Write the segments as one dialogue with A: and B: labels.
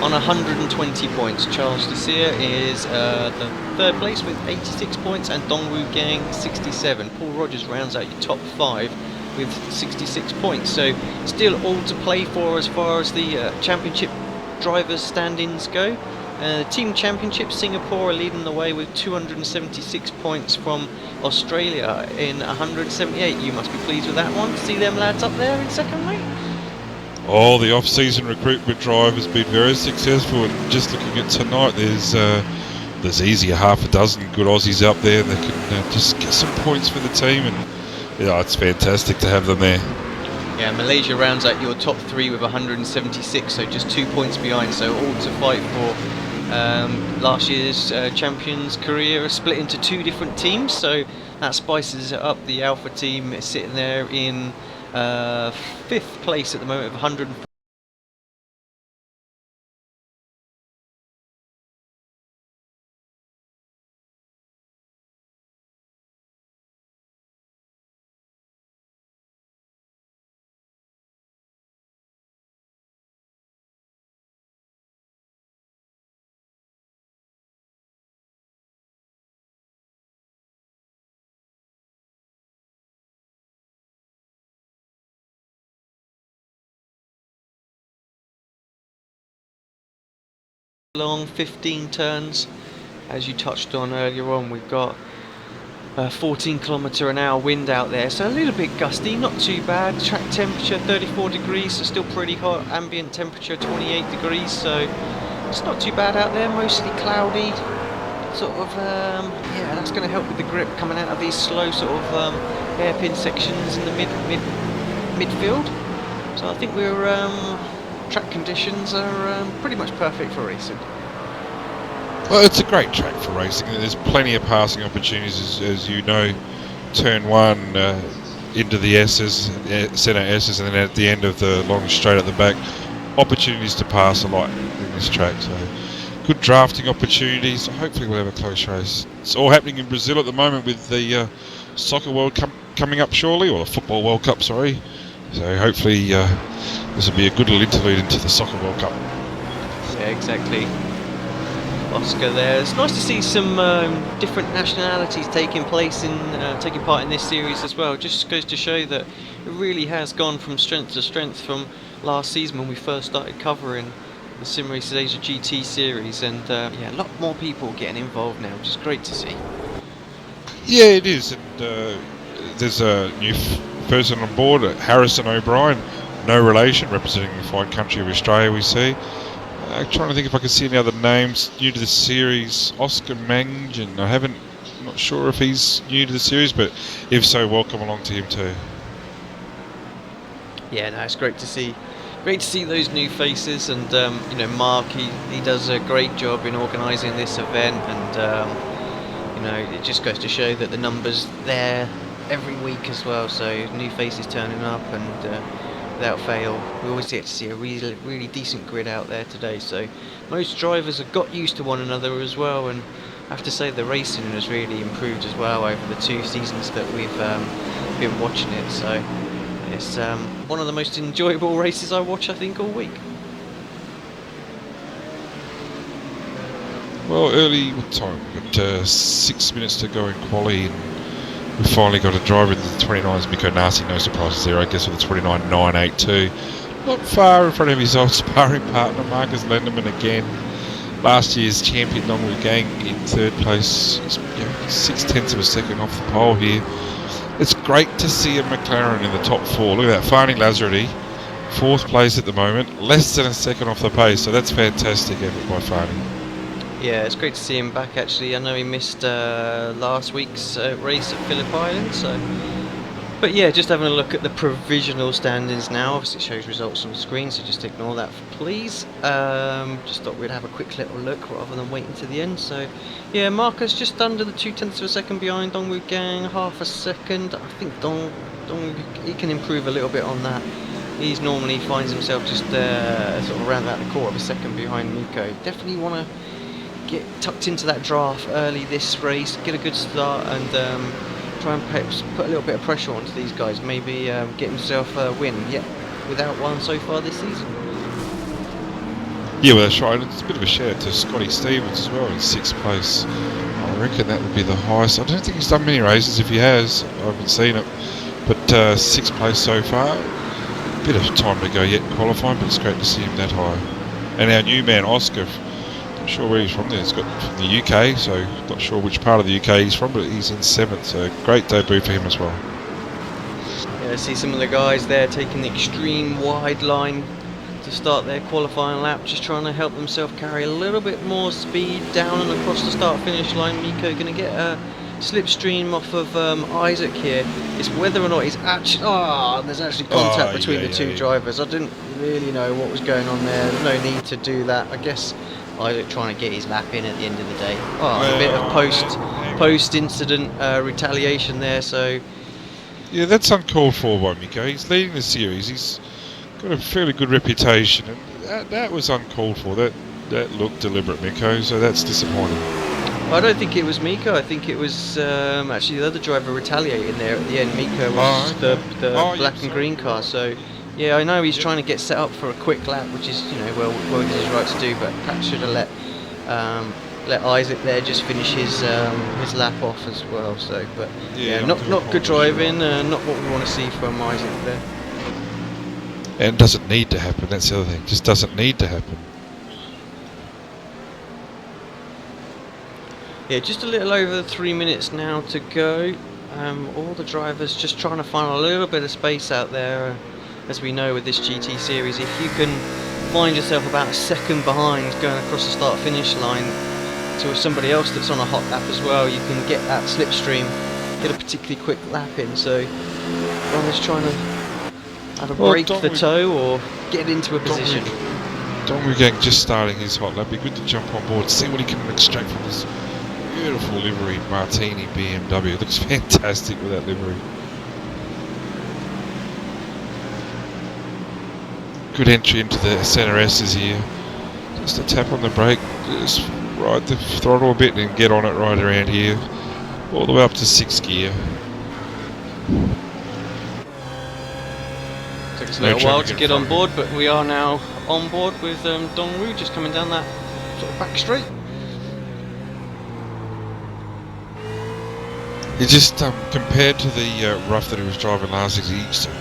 A: on 120 points. Charles Desir is the third place with 86 points, and Dongwoo Gang 67. Paul Rogers rounds out your top 5 with 66 points. So still all to play for as far as the championship drivers standings go. Team Championship, Singapore are leading the way with 276 points from Australia in 178. You must be pleased with that one. See them lads up there in second, mate?
B: Oh, the off-season recruitment drive has been very successful, and just looking at tonight, there's easy half a dozen good Aussies up there that can just get some points for the team, and yeah, it's fantastic to have them there.
A: Yeah, Malaysia rounds out your top 3 with 176, so just 2 points behind, so all to fight for. Last year's champions' career is split into 2 different teams, so that spices it up. The Alpha team is sitting there in 5th place at the moment of 100. Long 15 turns, as you touched on earlier on. We've got 14 kilometre an hour wind out there, so a little bit gusty, not too bad. Track temperature 34 degrees, so still pretty hot. Ambient temperature 28 degrees, so it's not too bad out there. Mostly cloudy, sort of yeah, that's going to help with the grip coming out of these slow sort of hairpin sections in the midfield. So I think track conditions are pretty much perfect for racing.
B: Well, it's a great track for racing. There's plenty of passing opportunities, as you know. Turn 1 into the S's, centre S's, and then at the end of the long straight at the back, opportunities to pass a lot in this track. So good drafting opportunities. Hopefully we'll have a close race. It's all happening in Brazil at the moment with the Soccer World Cup coming up shortly, or the Football World Cup, sorry. So hopefully this will be a good little interlude into the Soccer World Cup.
A: Yeah, exactly. Oscar there. It's nice to see some different nationalities taking part in this series as well. Just goes to show that it really has gone from strength to strength from last season when we first started covering the Sim Racers Asia GT series, and yeah, a lot more people getting involved now, which is great to see.
B: Yeah, it is, and there's a new person on board, Harrison O'Brien, no relation, representing the fine country of Australia, we see. I'm trying to think if I can see any other names new to the series. Oscar Mangan, I'm not sure if he's new to the series, but if so, welcome along to him too.
A: Yeah, no, it's great to see those new faces, and you know, Mark, he does a great job in organising this event, and you know, it just goes to show that the numbers there every week as well, so new faces turning up, and without fail we always get to see a really decent grid out there today. So most drivers have got used to one another as well, and I have to say the racing has really improved as well over the 2 seasons that we've been watching it. So it's one of the most enjoyable races I watch, I think, all week.
B: Well, early, what time? We've got 6 minutes to go in quali, and we finally got a driver in the 29s, Miko Nasi, no surprises there, I guess, with a 29.982. Not far in front of his old sparring partner, Marcus Lenderman again. Last year's champion, Dongwoo Gang, in 3rd place, 0.6 of a second off the pole here. It's great to see a McLaren in the top 4. Look at that, Fani Lazarity, 4th place at the moment, less than a second off the pace, so that's fantastic effort by Fani.
A: Yeah, it's great to see him back actually. I know he missed last week's race at Phillip Island, so... But yeah, just having a look at the provisional standings now. Obviously it shows results on the screen, so just ignore that please. Just thought we'd have a quick little look rather than waiting to the end. So yeah, Marcus just under the 0.2 of a second behind Dongwoo Gang, half a second. I think Dong he can improve a little bit on that. He's normally finds himself just sort of around about the quarter of a second behind Miko. Definitely want to get tucked into that draft early this race, get a good start, and try and perhaps put a little bit of pressure onto these guys, maybe get himself a win, yet without one so far this season.
B: Yeah, well, that's right. And it's a bit of a shout out to Scotty Stevens as well in 6th place. I reckon that would be the highest. I don't think he's done many races. If he has, I haven't seen it. But 6th place so far. Bit of time to go yet in qualifying, but it's great to see him that high. And our new man, Oscar, not sure where he's from there. He's got from the UK, so not sure which part of the UK he's from, but he's in 7th, so great debut for him as well.
A: Yeah, I see some of the guys there taking the extreme wide line to start their qualifying lap, just trying to help themselves carry a little bit more speed down and across the start-finish line. Miko going to get a slipstream off of Isaac here. It's whether or not he's actually... there's actually contact between the two drivers. I didn't really know what was going on there. There's no need to do that. I guess Isaac trying to get his lap in at the end of the day. A bit of post-incident retaliation there, so...
B: Yeah, that's uncalled for by Miko. He's leading the series. He's got a fairly good reputation, and that was uncalled for. That looked deliberate, Miko, so that's disappointing.
A: I don't think it was Miko. I think it was actually the other driver retaliating there at the end. Miko was the black and green car. So yeah, I know he's trying to get set up for a quick lap, which is well within his right to do. But perhaps should have let Isaac there just finish his lap off as well. So, but yeah, not good driving. Not what we want to see from Isaac there.
B: And it doesn't need to happen. That's the other thing. Just doesn't need to happen.
A: Yeah, just a little over 3 minutes now to go. All the drivers just trying to find a little bit of space out there. As we know with this GT series, if you can find yourself about a second behind going across the start-finish line to somebody else that's on a hot lap as well, you can get that slipstream, get a particularly quick lap in. So runners trying to have a break for toe or get into a position.
B: Don Gang just starting his hot lap. Be good to jump on board, see what he can extract from this beautiful livery Martini BMW. It looks fantastic with that livery. Good entry into the centre S's here. Just a tap on the brake, just ride the throttle a bit and get on it right around here. All the way up to 6th gear.
A: Took us a little while to get on board, but we are now on board with Dongwu just coming down that sort of back straight.
B: He just compared to the rough that he was driving last season,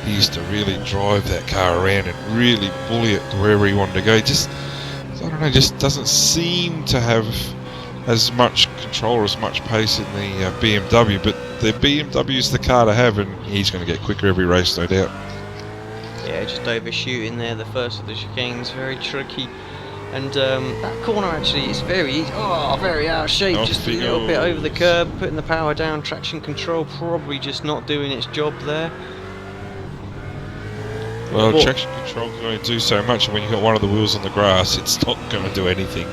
B: he used to really drive that car around and really bully it wherever he wanted to go. Just, I don't know, just doesn't seem to have as much control or as much pace in the BMW, but the BMW's the car to have, and he's going to get quicker every race, no doubt.
A: Yeah, just overshooting there, the first of the chicanes, very tricky. And that corner actually is very easy. Very out of shape, just a little bit over the curb, putting the power down, traction control probably just not doing its job there.
B: Well, traction control can only do so much, and when you've got one of the wheels on the grass, it's not going to do anything.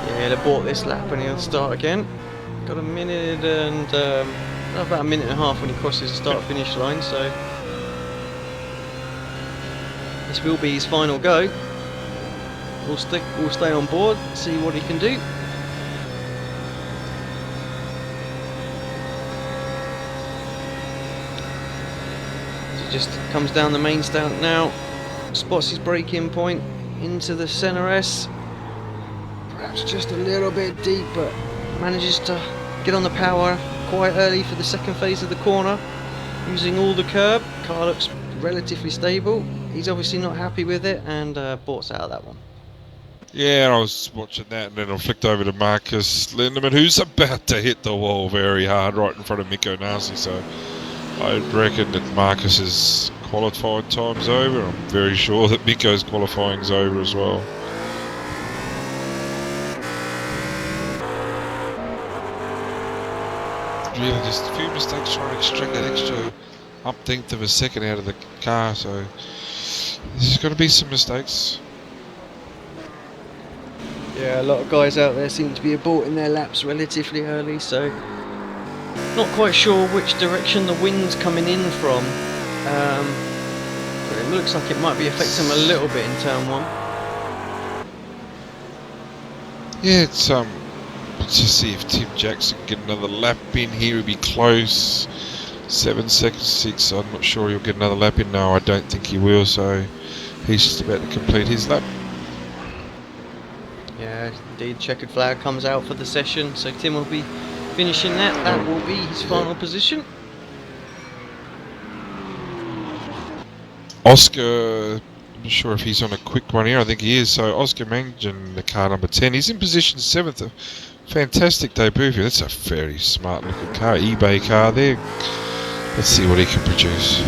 A: Yeah, he'll abort this lap and he'll start again. Got a minute and about a minute and a half when he crosses the start-finish line, so this will be his final go. We'll stay on board, see what he can do. He just comes down the main stand now, spots his braking point into the centre S. Perhaps just a little bit deep, but manages to get on the power quite early for the second phase of the corner, using all the curb. Car looks relatively stable. He's obviously not happy with it and ports out of that one.
B: Yeah, I was watching that, and then I flicked over to Marcus Lindemann, who's about to hit the wall very hard right in front of Miko Nasi. So I reckon that Marcus's qualifying time's over. I'm very sure that Miko's qualifying's over as well. Really, just a few mistakes trying to extract that extra umpteenth of a second out of the car. So there's going to be some mistakes.
A: Yeah, a lot of guys out there seem to be aborting their laps relatively early, so not quite sure which direction the wind's coming in from. But it looks like it might be affecting them a little bit in turn one.
B: Yeah, it's let's just see if Tim Jackson can get another lap in here. He'll be close. 7 seconds, 6. I'm not sure he'll get another lap in. No, I don't think he will. So He's just about to complete his lap.
A: Yeah, indeed, checkered flag comes out for the session, so Tim will be finishing that. That will be his final position.
B: Oscar, I'm not sure if he's on a quick one here. I think he is. So Oscar Mangan, the car number 10. He's in position 7th. A fantastic debut here. That's a very smart looking car. eBay car there. Let's see what he can produce.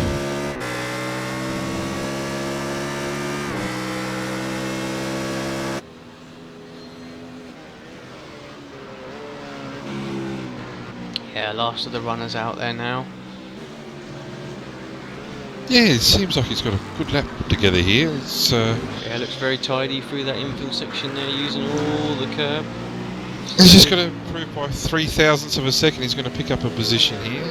A: Yeah, last of the runners out there now.
B: Yeah, it seems like he's got a good lap together here. It's
A: Yeah, looks very tidy through that infield section there, using all the curb.
B: he's just got to prove by 0.003 of a second he's going to pick up a position here.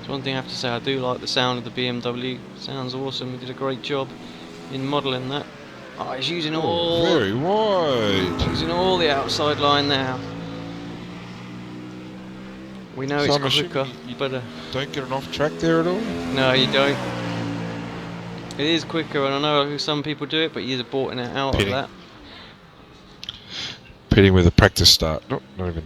A: So one thing I have to say, I do like the sound of the BMW. Sounds awesome. He did a great job in modelling that. Oh, he's using
B: very wide.
A: Using all the outside line now. We know
B: So
A: it's quicker, but
B: don't get an off track there at all?
A: no, you don't. It is quicker, and I know some people do it, but you're bought it out of that.
B: Pitting with a practice start. Nope, not even.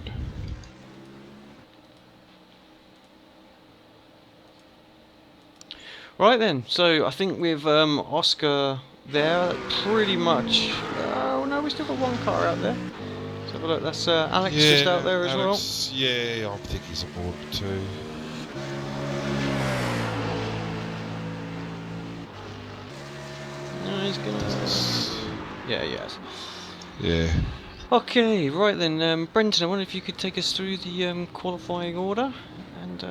A: Right then, so I think with Oscar there, pretty much. Oh no, we still got one car out there. Let's have a look. That's Alex just out there as well.
B: Yeah, I think he's aboard too.
A: No, he's gonna. Yeah, yes.
B: Yeah.
A: Okay, right then, Brenton, I wonder if you could take us through the qualifying order and.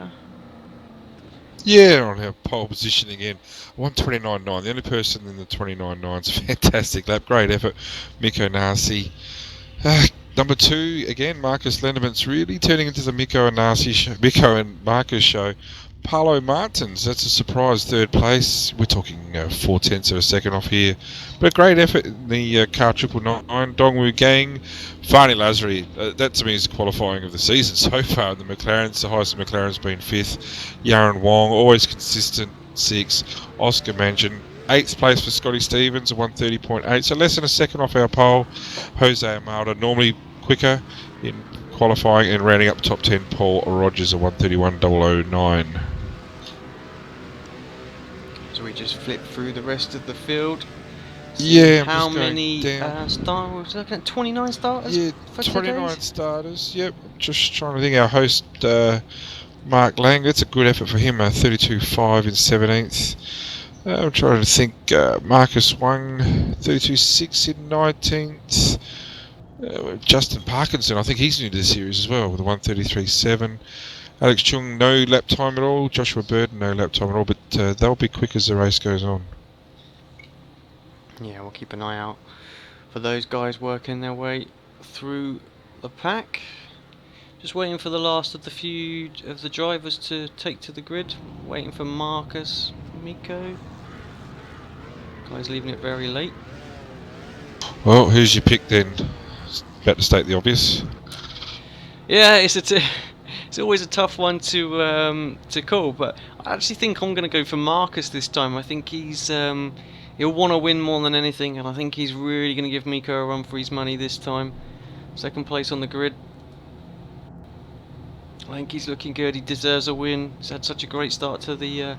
B: Yeah, on our pole position again. 129.9. The only person in the 29.9's fantastic lap. Great effort. Mikko Nasi. Number 2, again, Marcus Lenderman's really turning into the Mikko and Marcus show. Paolo Martins, that's a surprise 3rd place. We're talking 0.4 of a second off here. But a great effort in the car 999. Dongwu Gang. Fani Lazari, that to me is qualifying of the season so far in the McLarens. The highest McLaren's been 5th. Yaron Wong, always consistent, 6th. Oscar Mangan, 8th place for Scotty Stevens, 130.8. So less than a second off our pole. Jose Amalda, normally quicker in qualifying, and rounding up top 10, Paul Rogers, a 131.009.
A: So we just flip through the rest of the field.
B: Yeah,
A: how many starters? We're looking at 29 starters.
B: Yeah,
A: for
B: 29
A: today's?
B: starters. Yep. Just trying to think. Our host Mark Lang. That's a good effort for him. 32.5 in 17th. I'm trying to think. Marcus Wang, 32.6 in 19th. Justin Parkinson, I think he's new to the series as well with a 133.7. Alex Chung, no lap time at all. Joshua Burden, no lap time at all. But they'll be quick as the race goes on.
A: Yeah, we'll keep an eye out for those guys working their way through the pack. Just waiting for the last of the few of the drivers to take to the grid. Waiting for Marcus, Mikko. Guys leaving it very late.
B: Well, who's your pick then? About to state the obvious.
A: Yeah, it's always a tough one to call, but I actually think I'm going to go for Marcus this time. I think he'll want to win more than anything, and I think he's really going to give Mikko a run for his money this time. 2nd place on the grid. I think he's looking good. He deserves a win. He's had such a great start to the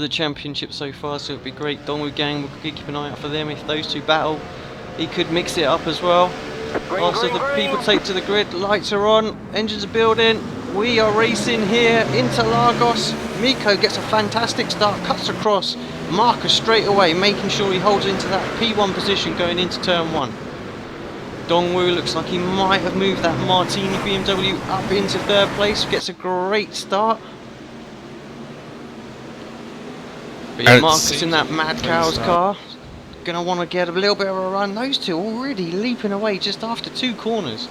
A: championship so far, so it'd be great. Dongwu Gang, we'll keep an eye out for them. If those two battle, he could mix it up as well. After the people take to the grid, lights are on, engines are building. We are racing here, Interlagos. Mikko gets a fantastic start, cuts across. Marcus straight away, making sure he holds into that P1 position going into turn 1. Dongwu looks like he might have moved that Martini BMW up into 3rd place, gets a great start. But yeah, Marcus in that Mad Cows car, gonna want to get a little bit of a run. Those two already leaping away just after 2 corners.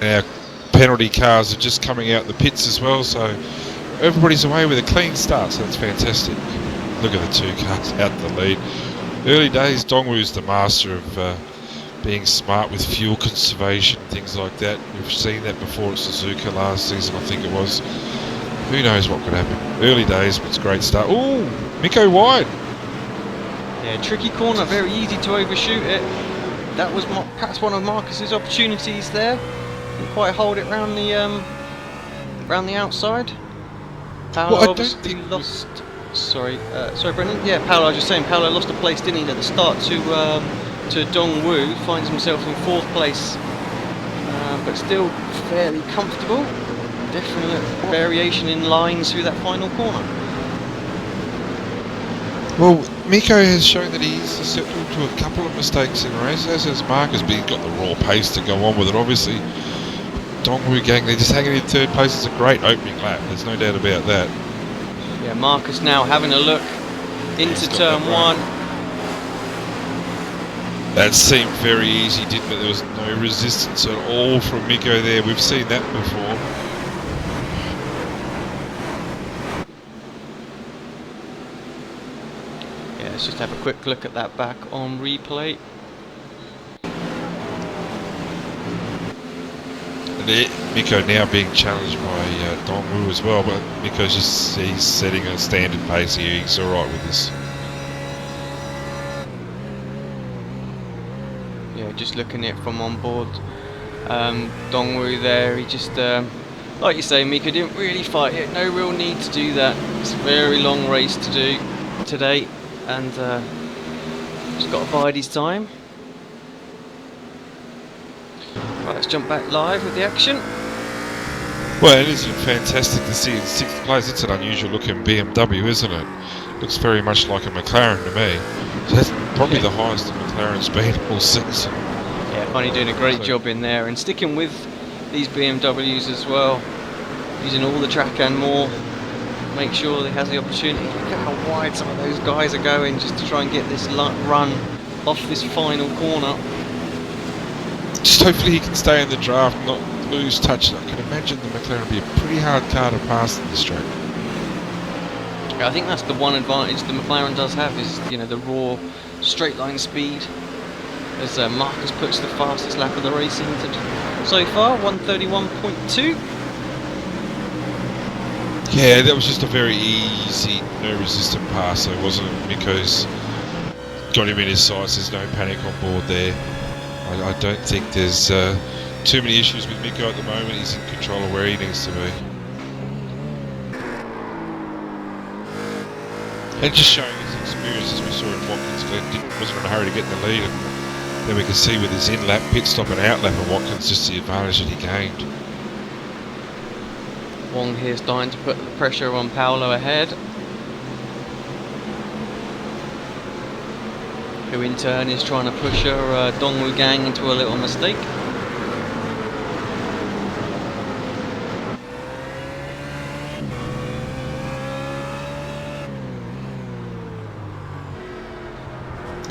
B: Our penalty cars are just coming out the pits as well, so everybody's away with a clean start, so that's fantastic. Look at the 2 cars out the lead. Early days, Dongwu's the master of being smart with fuel conservation, things like that. We've seen that before at Suzuka last season, I think it was. Who knows what could happen? Early days, but it's a great start. Ooh, Miko wide.
A: Yeah, tricky corner, very easy to overshoot it. That was perhaps one of Marcus's opportunities there. Didn't quite hold it round the outside. Paolo
B: Well, I don't
A: obviously
B: think
A: lost. Sorry, Brendan. Yeah, Paolo. I was just saying, Paolo lost a place, didn't he, at the start to Dong Wu. Finds himself in 4th place, but still fairly comfortable. Definite variation in lines through that final corner.
B: Well, Miko has shown that he's susceptible to a couple of mistakes in races, as has Marcus, but he's got the raw pace to go on with it. Obviously, Dongwu Gang, they're just hanging in 3rd place. It's a great opening lap, there's no doubt about that.
A: Yeah, Marcus now having a look into turn 1.
B: That seemed very easy, didn't it? There was no resistance at all from Miko there. We've seen that before.
A: Yeah, let's just have a quick look at that back on replay.
B: Miko now being challenged by Dongwu as well, but Miko's just he's setting a standard pace here. He's all right with this.
A: Yeah, just looking at it from on board. Dongwu there, he just, like you say, Miko didn't really fight it. No real need to do that. It's a very long race to do today, and just got to bide his time. Right, let's jump back live with the action.
B: Well, it is fantastic to see in 6th place. It's an unusual looking BMW, isn't it? Looks very much like a McLaren to me. So that's probably the highest the McLaren's been all season.
A: Yeah, Funny doing a great job in there and sticking with these BMWs as well. Using all the track and more. Make sure he has the opportunity. Look at how wide some of those guys are going just to try and get this run off this final corner.
B: Just hopefully he can stay in the draft and not lose touch. I can imagine the McLaren will be a pretty hard car to pass in this track.
A: Yeah, I think that's the one advantage the McLaren does have is, you know, the raw straight line speed. As Marcus puts the fastest lap of the race into so far, 1:31.2.
B: Yeah, that was just a very easy, no resistant pass. So it wasn't Miko's got him in his sights. There's no panic on board there. I don't think there's too many issues with Miko at the moment. He's in control of where he needs to be. And just showing his experience, as we saw in Watkins Glen, wasn't in a hurry to get in the lead. And then we can see with his in-lap, pit stop and out-lap of Watkins, just the advantage that he gained.
A: Wong here starting to put the pressure on Paolo ahead. Who in turn is trying to push her Dongwu Gang into a little mistake.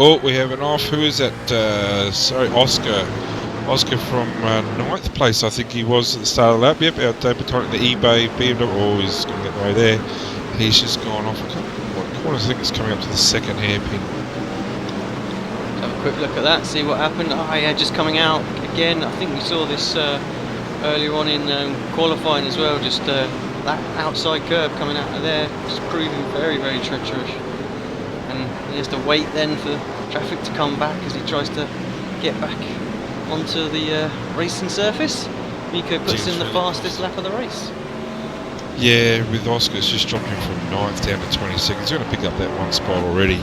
B: Oh, we have an off. Who is that? Sorry, Oscar. Oscar from 9th place, I think he was at the start of the lap. Yep, our debutant, the eBay BMW. Oh, he's going to get away there. He's just gone off. I can't remember what corner. I think it's coming up to the 2nd hairpin.
A: Have a quick look at that, see what happened. Oh yeah, just coming out again. I think we saw this earlier on in qualifying as well. Just that outside curb coming out of there, just proving very, very treacherous. And he has to wait then for traffic to come back as he tries to get back onto the racing surface. Miko puts in the fastest lap of the race.
B: Yeah, with Oscar, it's just dropped him from 9th down to 22nd. He's going to pick up that one spot already.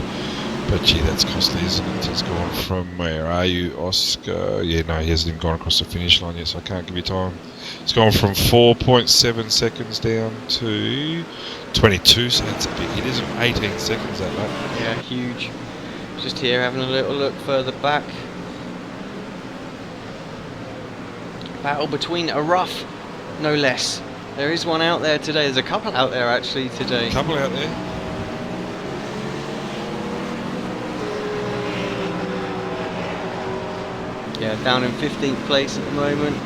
B: But gee, that's costly, isn't it? He's gone from, where are you, Oscar? Yeah, no, he hasn't even gone across the finish line yet, so I can't give you time. It's gone from 4.7 seconds down to 22, so that's a big hit, isn't it? 18 seconds that lap.
A: Yeah, huge. Just here having a little look further back. Battle between a rough, no less. There is one out there today. There's a couple out there actually today.
B: A couple out there.
A: Yeah, down in 15th place at the moment.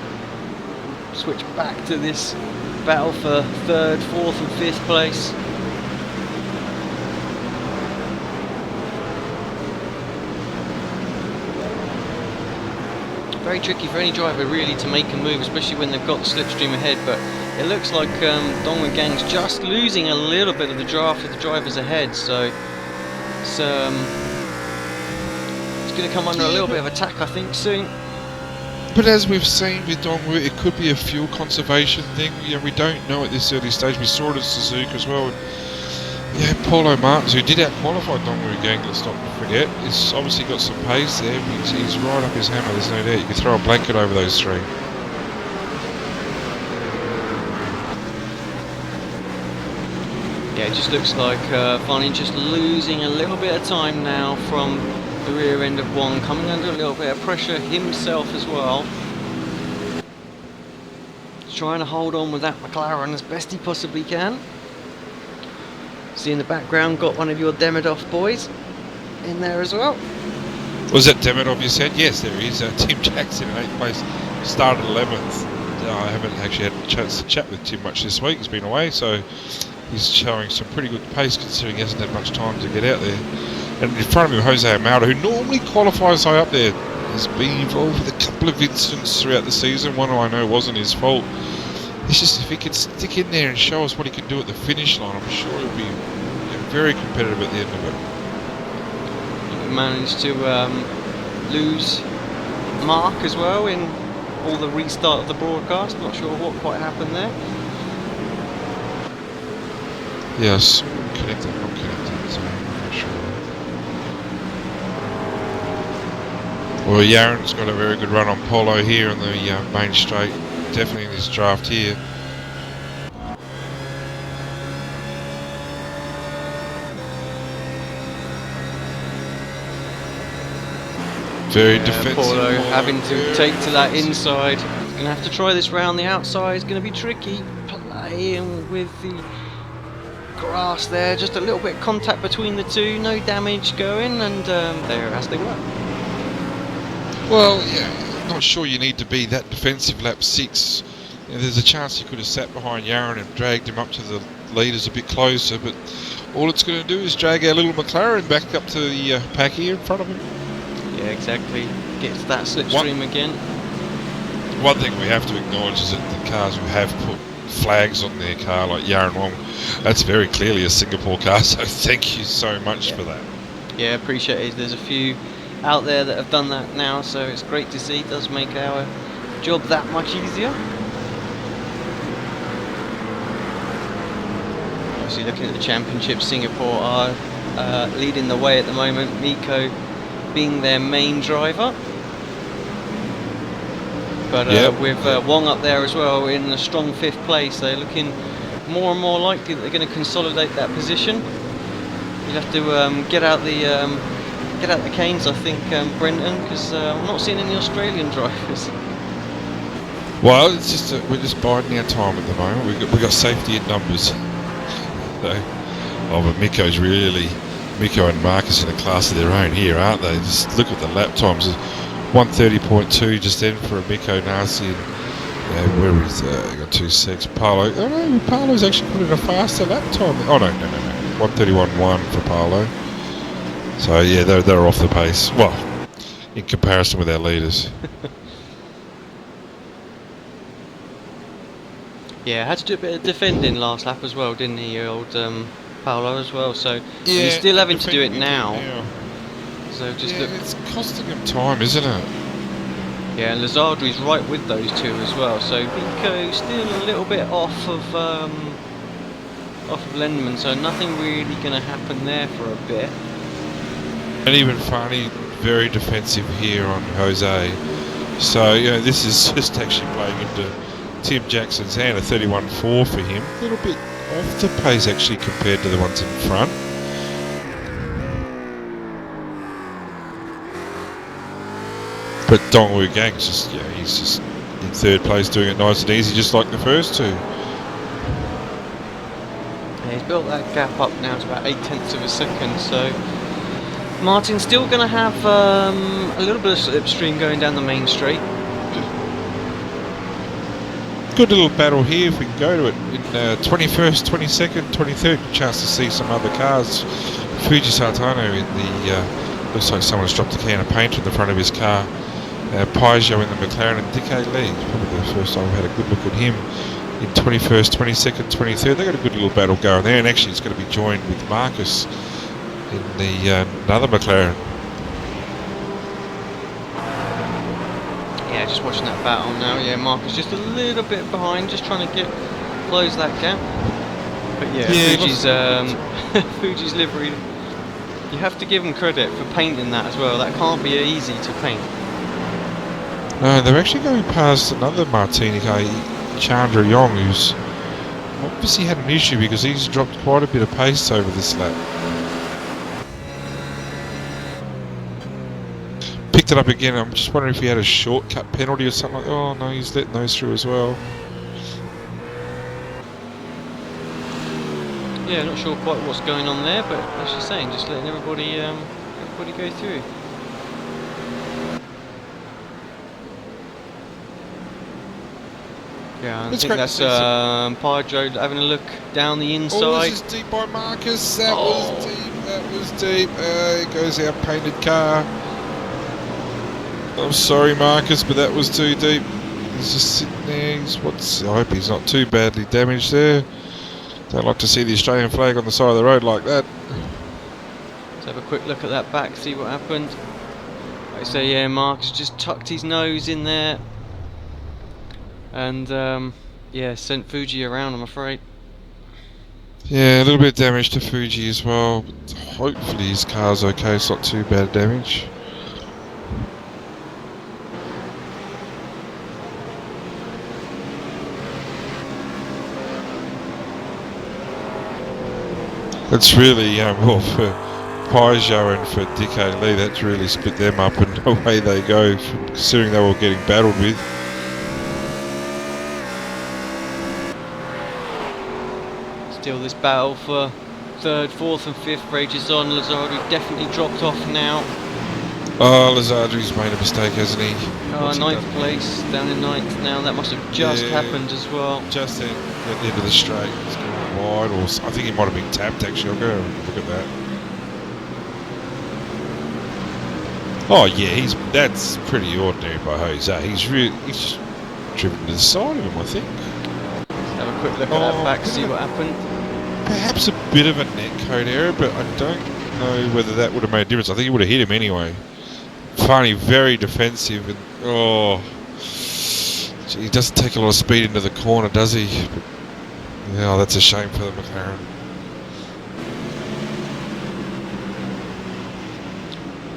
A: Switch back to this battle for 3rd, 4th and 5th place. very tricky for any driver really to make a move, especially when they've got the slipstream ahead. But it looks like Dongwoo Gang's just losing a little bit of the draft of the drivers ahead, so it's going to come under a little bit of attack, I think, soon.
B: But as we've seen with Dongwoo, it could be a fuel conservation thing. We don't know at this early stage. We saw it at Suzuka as well. Yeah, Paulo Martins, who did out-qualify Dongwoo Gang, let's not forget, has obviously got some pace there. He's right up his hammer, there's no doubt. You could throw a blanket over those three.
A: Yeah, it just looks like Varney just losing a little bit of time now from the rear end of Wong, coming under a little bit of pressure himself as well. Trying to hold on with that McLaren as best he possibly can. See in the background, got one of your Demidov boys in there as well.
B: Was that Demidov you said? Yes, there he is. Tim Jackson in 8th place, started 11th. I haven't actually had a chance to chat with Tim much this week. He's been away, so he's showing some pretty good pace considering he hasn't had much time to get out there. And in front of him, Jose Amado, who normally qualifies high up there, has been involved with a couple of incidents throughout the season. One I know wasn't his fault. It's just if he could stick in there and show us what he can do at the finish line, I'm sure he'll be very competitive at the end of it.
A: He managed to lose Mark as well in all the restart of the broadcast. Not sure what quite happened there.
B: Yes, connected, not connected, so I'm not sure. Well, Yaron's got a very good run on Polo here on the main straight, definitely in this draft here. Very defensive.
A: Paulo having to take to that inside. He's going to have to try this round the outside. It's going to be tricky. Playing with the grass there. Just a little bit of contact between the two. No damage going. And there as they were.
B: Well, yeah, not sure you need to be that defensive lap 6. You know, there's a chance you could have sat behind Yaron and dragged him up to the leaders a bit closer. But all it's going to do is drag our little McLaren back up to the pack here in front of him.
A: Yeah, exactly. Gets that slipstream again.
B: One thing we have to acknowledge is that the cars who have put flags on their car, like Yaron Wong, that's very clearly a Singapore car, so thank you so much for that.
A: Yeah, appreciate it. There's a few out there that have done that now, so it's great to see. It does make our job that much easier. Obviously, looking at the championship, Singapore are leading the way at the moment. Miko being their main driver, but with Wong up there as well in a strong 5th place, they're looking more and more likely that they're going to consolidate that position. You'll have to get out the canes, I think, Brenton, because I'm not seeing any Australian drivers.
B: Well, it's just we're just biding our time at the moment. We got safety in numbers. So, but Miko and Marcus in a class of their own here, aren't they? Just look at the lap times. 1:30.2 just then for a Miko Nasi. Where is got 2 secs. Paolo. Oh no, Paolo's actually put in a faster lap time. Oh no. 1:31.1 for Paolo. So yeah, they're off the pace. Well, in comparison with our leaders.
A: Yeah, had to do a bit of defending last lap as well, didn't he, old Paolo as well? So
B: yeah,
A: he's still having to do it now.
B: Yeah.
A: So just
B: it's costing him time, isn't it?
A: Yeah, and Lazardri's right with those two as well. So Miko still a little bit off of Lendeman, so nothing really going to happen there for a bit.
B: And even Farney very defensive here on Jose. So this is just actually playing into Tim Jackson's hand. A 31.4 for him. A little bit off the pace actually compared to the ones in front. But Dongwoo Gang's he's just in 3rd place doing it nice and easy, just like the first two.
A: Yeah, he's built that gap up now to about 0.8 of a second, so Martin's still going to have a little bit of slipstream going down the main straight.
B: Good little battle here if we can go to it in 21st, 22nd, 23rd. Chance to see some other cars. Fuji Sartano in the looks like someone's dropped a can of paint in the front of his car. Peugeot in the McLaren, and Dick Lee. Probably the first time we had a good look at him in 21st, 22nd, 23rd. They got a good little battle going there, and actually it's going to be joined with Marcus in the another McLaren.
A: Yeah, just watching that battle now. Yeah, Marcus just a little bit behind, just trying to close that gap. But yeah, Fuji's Fuji's livery. You have to give them credit for painting that as well. That can't be easy to paint.
B: No, they're actually going past another Martini guy, Chandra Yong, who's obviously had an issue because he's dropped quite a bit of pace over this lap. Picked it up again. I'm just wondering if he had a shortcut penalty or something like that. Oh no, he's letting those through as well.
A: Yeah, not sure quite what's going on there, but as you're saying, just letting everybody go through. Yeah, I think that's Peugeot having a look down the inside.
B: Oh, this is deep by Marcus. That was deep. That was deep. It goes our painted car. I'm sorry, Marcus, but that was too deep. He's just sitting there. I hope he's not too badly damaged there. Don't like to see the Australian flag on the side of the road like that.
A: Let's have a quick look at that back, see what happened. Like I say, yeah, Marcus just tucked his nose in there. And yeah, sent Fuji around, I'm afraid.
B: Yeah, a little bit of damage to Fuji as well. But hopefully his car's okay, it's not too bad damage. That's really, well, for Peugeot and for Dick Lee, that's really split them up and away they go, considering they were getting battled with.
A: Still this battle for third, fourth and fifth rages on. Lazardi definitely dropped off now.
B: Oh, Lazardi's made a mistake, hasn't he?
A: Ninth place, down in ninth now. That must have just happened as well.
B: Just at the end of the straight. It's going wide, or I think he might have been tapped actually. I'll go look at that. Oh yeah, that's pretty ordinary by Jose. He's driven to the side of him, I think.
A: Let's have a quick look at that back, see what happened.
B: Perhaps a bit of a net code error, but I don't know whether that would have made a difference. I think he would have hit him anyway. Funny, very defensive, and he doesn't take a lot of speed into the corner, does he? But, yeah, that's a shame for the McLaren.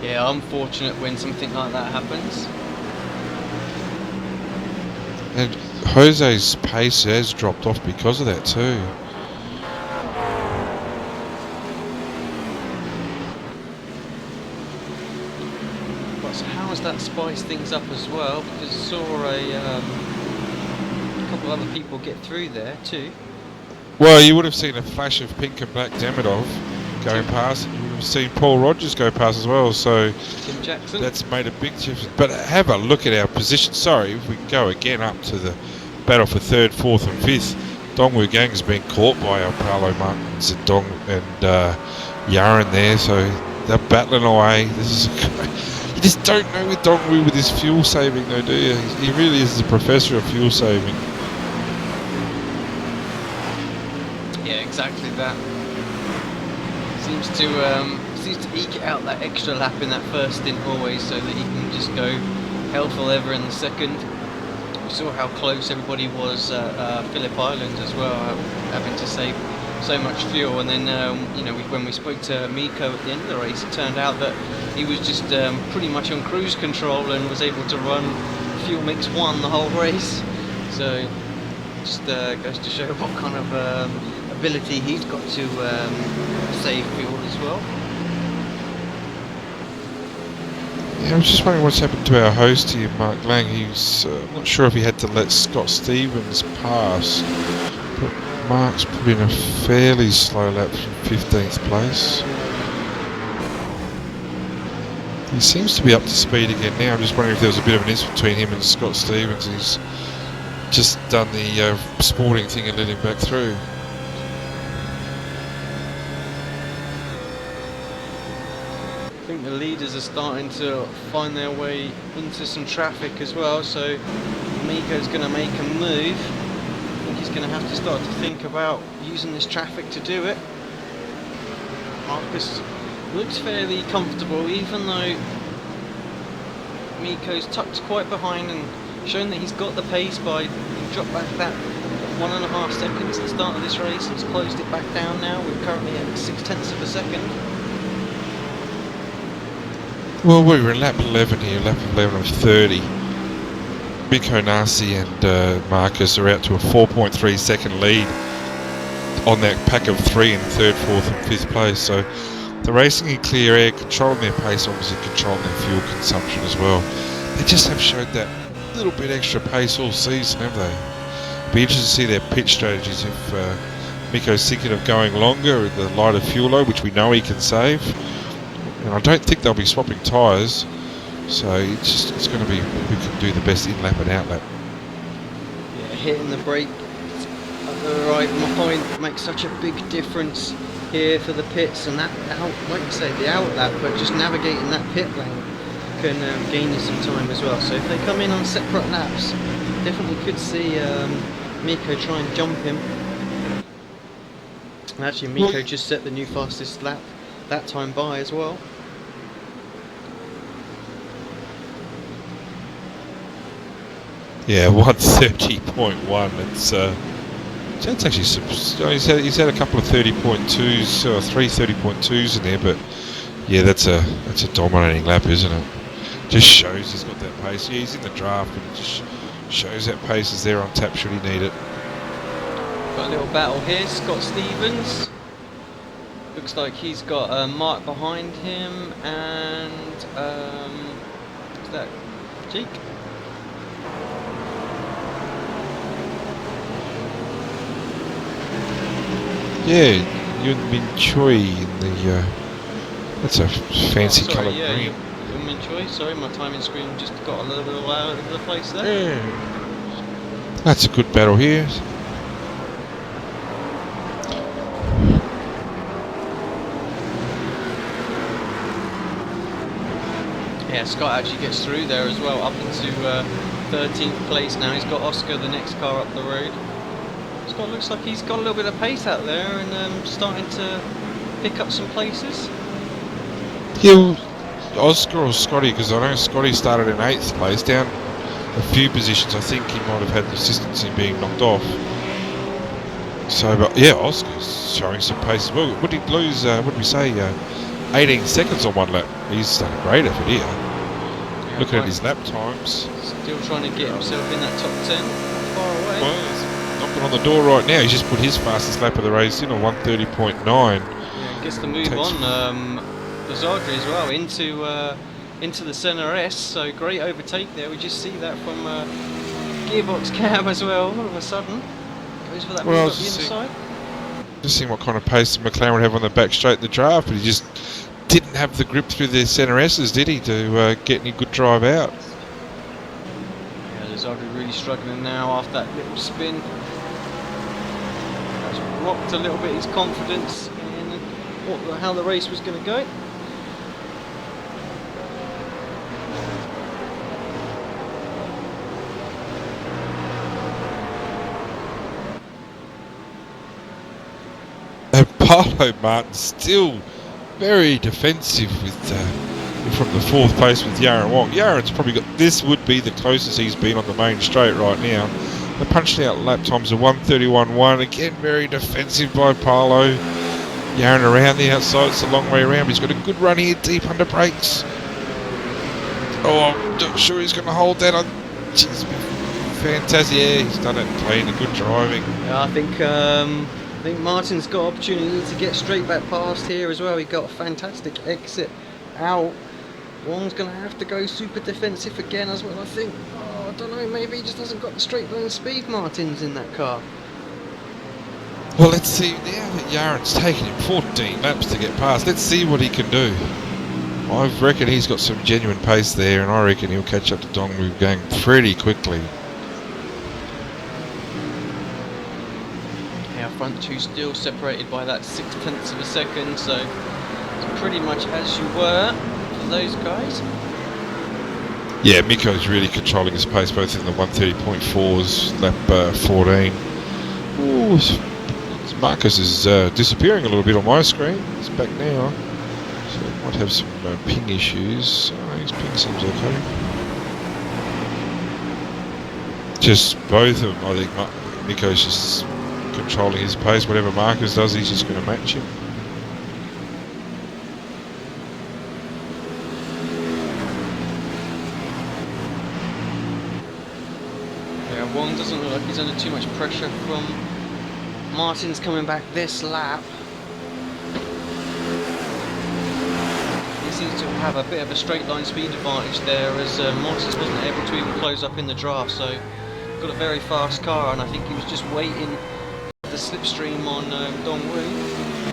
A: Yeah, unfortunate when something like that happens.
B: And Jose's pace has dropped off because of that too.
A: But so how has that spiced things up as well? Because I saw a couple of other people get through there too.
B: Well, you would have seen a flash of pink and black Demidov going past. You would have seen Paul Rogers go past as well. So
A: Tim Jackson.
B: That's made a big difference. But have a look at our position. Sorry, if we go again up to the battle for third, fourth and fifth, Dongwu Gang has been caught by our Paolo Martins and Yaren there. So they're battling away. This is you just don't know with Dongwu with his fuel saving though, do you? He really is the professor of fuel saving.
A: Yeah, exactly that. Seems to eke out that extra lap in that first stint always, so that he can just go hell for leather in the second. We saw how close everybody was at Phillip Island as well, having to save so much fuel. And then when we spoke to Miko at the end of the race, it turned out that he was just pretty much on cruise control and was able to run fuel mix 1 the whole race. So just goes to show what kind of ability he's got to save fuel as well.
B: Yeah, I was just wondering what's happened to our host here, Mark Lang. He's not sure if he had to let Scott Stevens pass, but Mark's put in a fairly slow lap from 15th place. He seems to be up to speed again now. I'm just wondering if there was a bit of an issue between him and Scott Stevens. He's just done the sporting thing and let him back through.
A: I think the leaders are starting to find their way into some traffic as well, so Miko's going to make a move. I think he's going to have to start to think about using this traffic to do it. Marcus looks fairly comfortable, even though Miko's tucked quite behind and shown that he's got the pace by dropped back that 1.5 seconds at the start of this race. He's closed it back down now. We're currently at 0.6 of a second.
B: Well, we were in lap 11 here, lap 11 of 30. Miko Nasi and Marcus are out to a 4.3 second lead on that pack of 3 in 3rd, 4th and 5th place. So the racing in clear air, controlling their pace, obviously controlling their fuel consumption as well. They just have showed that little bit extra pace all season, have they? Be interested to see their pit strategies if Miko's thinking of going longer with the lighter fuel load, which we know he can save. And I don't think they'll be swapping tyres, so it's going to be who can do the best in lap and out lap.
A: Yeah, hitting the brake at the right point makes such a big difference here for the pits, and that like I say, the out lap, but just navigating that pit lane can gain you some time as well. So if they come in on separate laps, definitely could see Miko try and jump him. And actually, Miko just set the new fastest lap that time by as well.
B: Yeah, 130.1. It's actually he's had a couple of 30.2s, 3 30.2s in there, but yeah, that's a dominating lap, isn't it? Just shows he's got that pace. Yeah, he's in the draft, but it just shows that pace is there on tap should he need it.
A: Got a little battle here. Scott Stevens looks like he's got Mark behind him, and what's that? Jake.
B: Yeah, Yun Min Choi in the. That's a fancy colour green.
A: Yun Min Choi. Sorry, my timing screen just got a little bit all over the place there.
B: Yeah. That's a good battle here.
A: Yeah, Scott actually gets through there as well, up into 13th place now. He's got Oscar, the next car up the road. Scott looks like he's got a little bit of pace out there and starting to pick up some places.
B: Yeah, Oscar or Scotty, because I know Scotty started in 8th place, down a few positions. I think he might have had the assistance in being knocked off. So, but yeah, Oscar's showing some pace as well. What did he lose? What did we say? 18 seconds on one lap. He's done a great effort here. Yeah, looking at his lap times.
A: Still trying to get himself in that top 10. Not far away.
B: Well, he's knocking on the door right now. He's just put his fastest lap of the race in on 130.9.
A: Yeah, gets the move on. Lazardri as well into the Senna S. So great overtake there. We just see that from gearbox cab as well. All of a sudden goes for that move up the inside.
B: Just seeing what kind of pace McLaren would have on the back straight in the draft, but he just didn't have the grip through their Senna S's, did he, to get any good drive out?
A: Yeah, Lazardri really struggling now after that little spin. That's rocked a little bit his confidence in how the race was going to go.
B: Paulo Martin still very defensive with from the 4th place with Yaron Wong. Yaron's probably got, this would be the closest he's been on the main straight right now. The punched out lap times are 1:31.1. Again, very defensive by Paulo. Yaron around the outside, it's a long way around, but he's got a good run here, deep under brakes. Oh, I'm not sure he's going to hold that on. Jeez, fantastic. Yeah, he's done it clean, good driving.
A: Yeah, I think Martin's got opportunity to get straight back past here as well. He got a fantastic exit out. Wong's going to have to go super defensive again as well, I think. Oh, I don't know, maybe he just hasn't got the straight line speed Martin's in that car.
B: Well, let's see, now that Yaron's taken him 14 laps to get past, let's see what he can do. I reckon he's got some genuine pace there, and I reckon he'll catch up to Dongwu going pretty quickly.
A: Front two still separated by that 0.6 of a second, so it's pretty much as you were. for those guys.
B: Yeah, Miko's really controlling his pace both in the 130.4s, lap 14. Ooh, Marcus is disappearing a little bit on my screen. He's back now. So might have some ping issues. Oh, his ping seems okay. Just both of them, I think Miko's just controlling his pace. Whatever Marcus does, he's just going to match him.
A: Yeah, Wong doesn't look like he's under too much pressure from Martin's coming back this lap. He seems to have a bit of a straight line speed advantage there, as Martin wasn't able to even close up in the draft, so got a very fast car, and I think he was just waiting for the slipstream on Dongwu.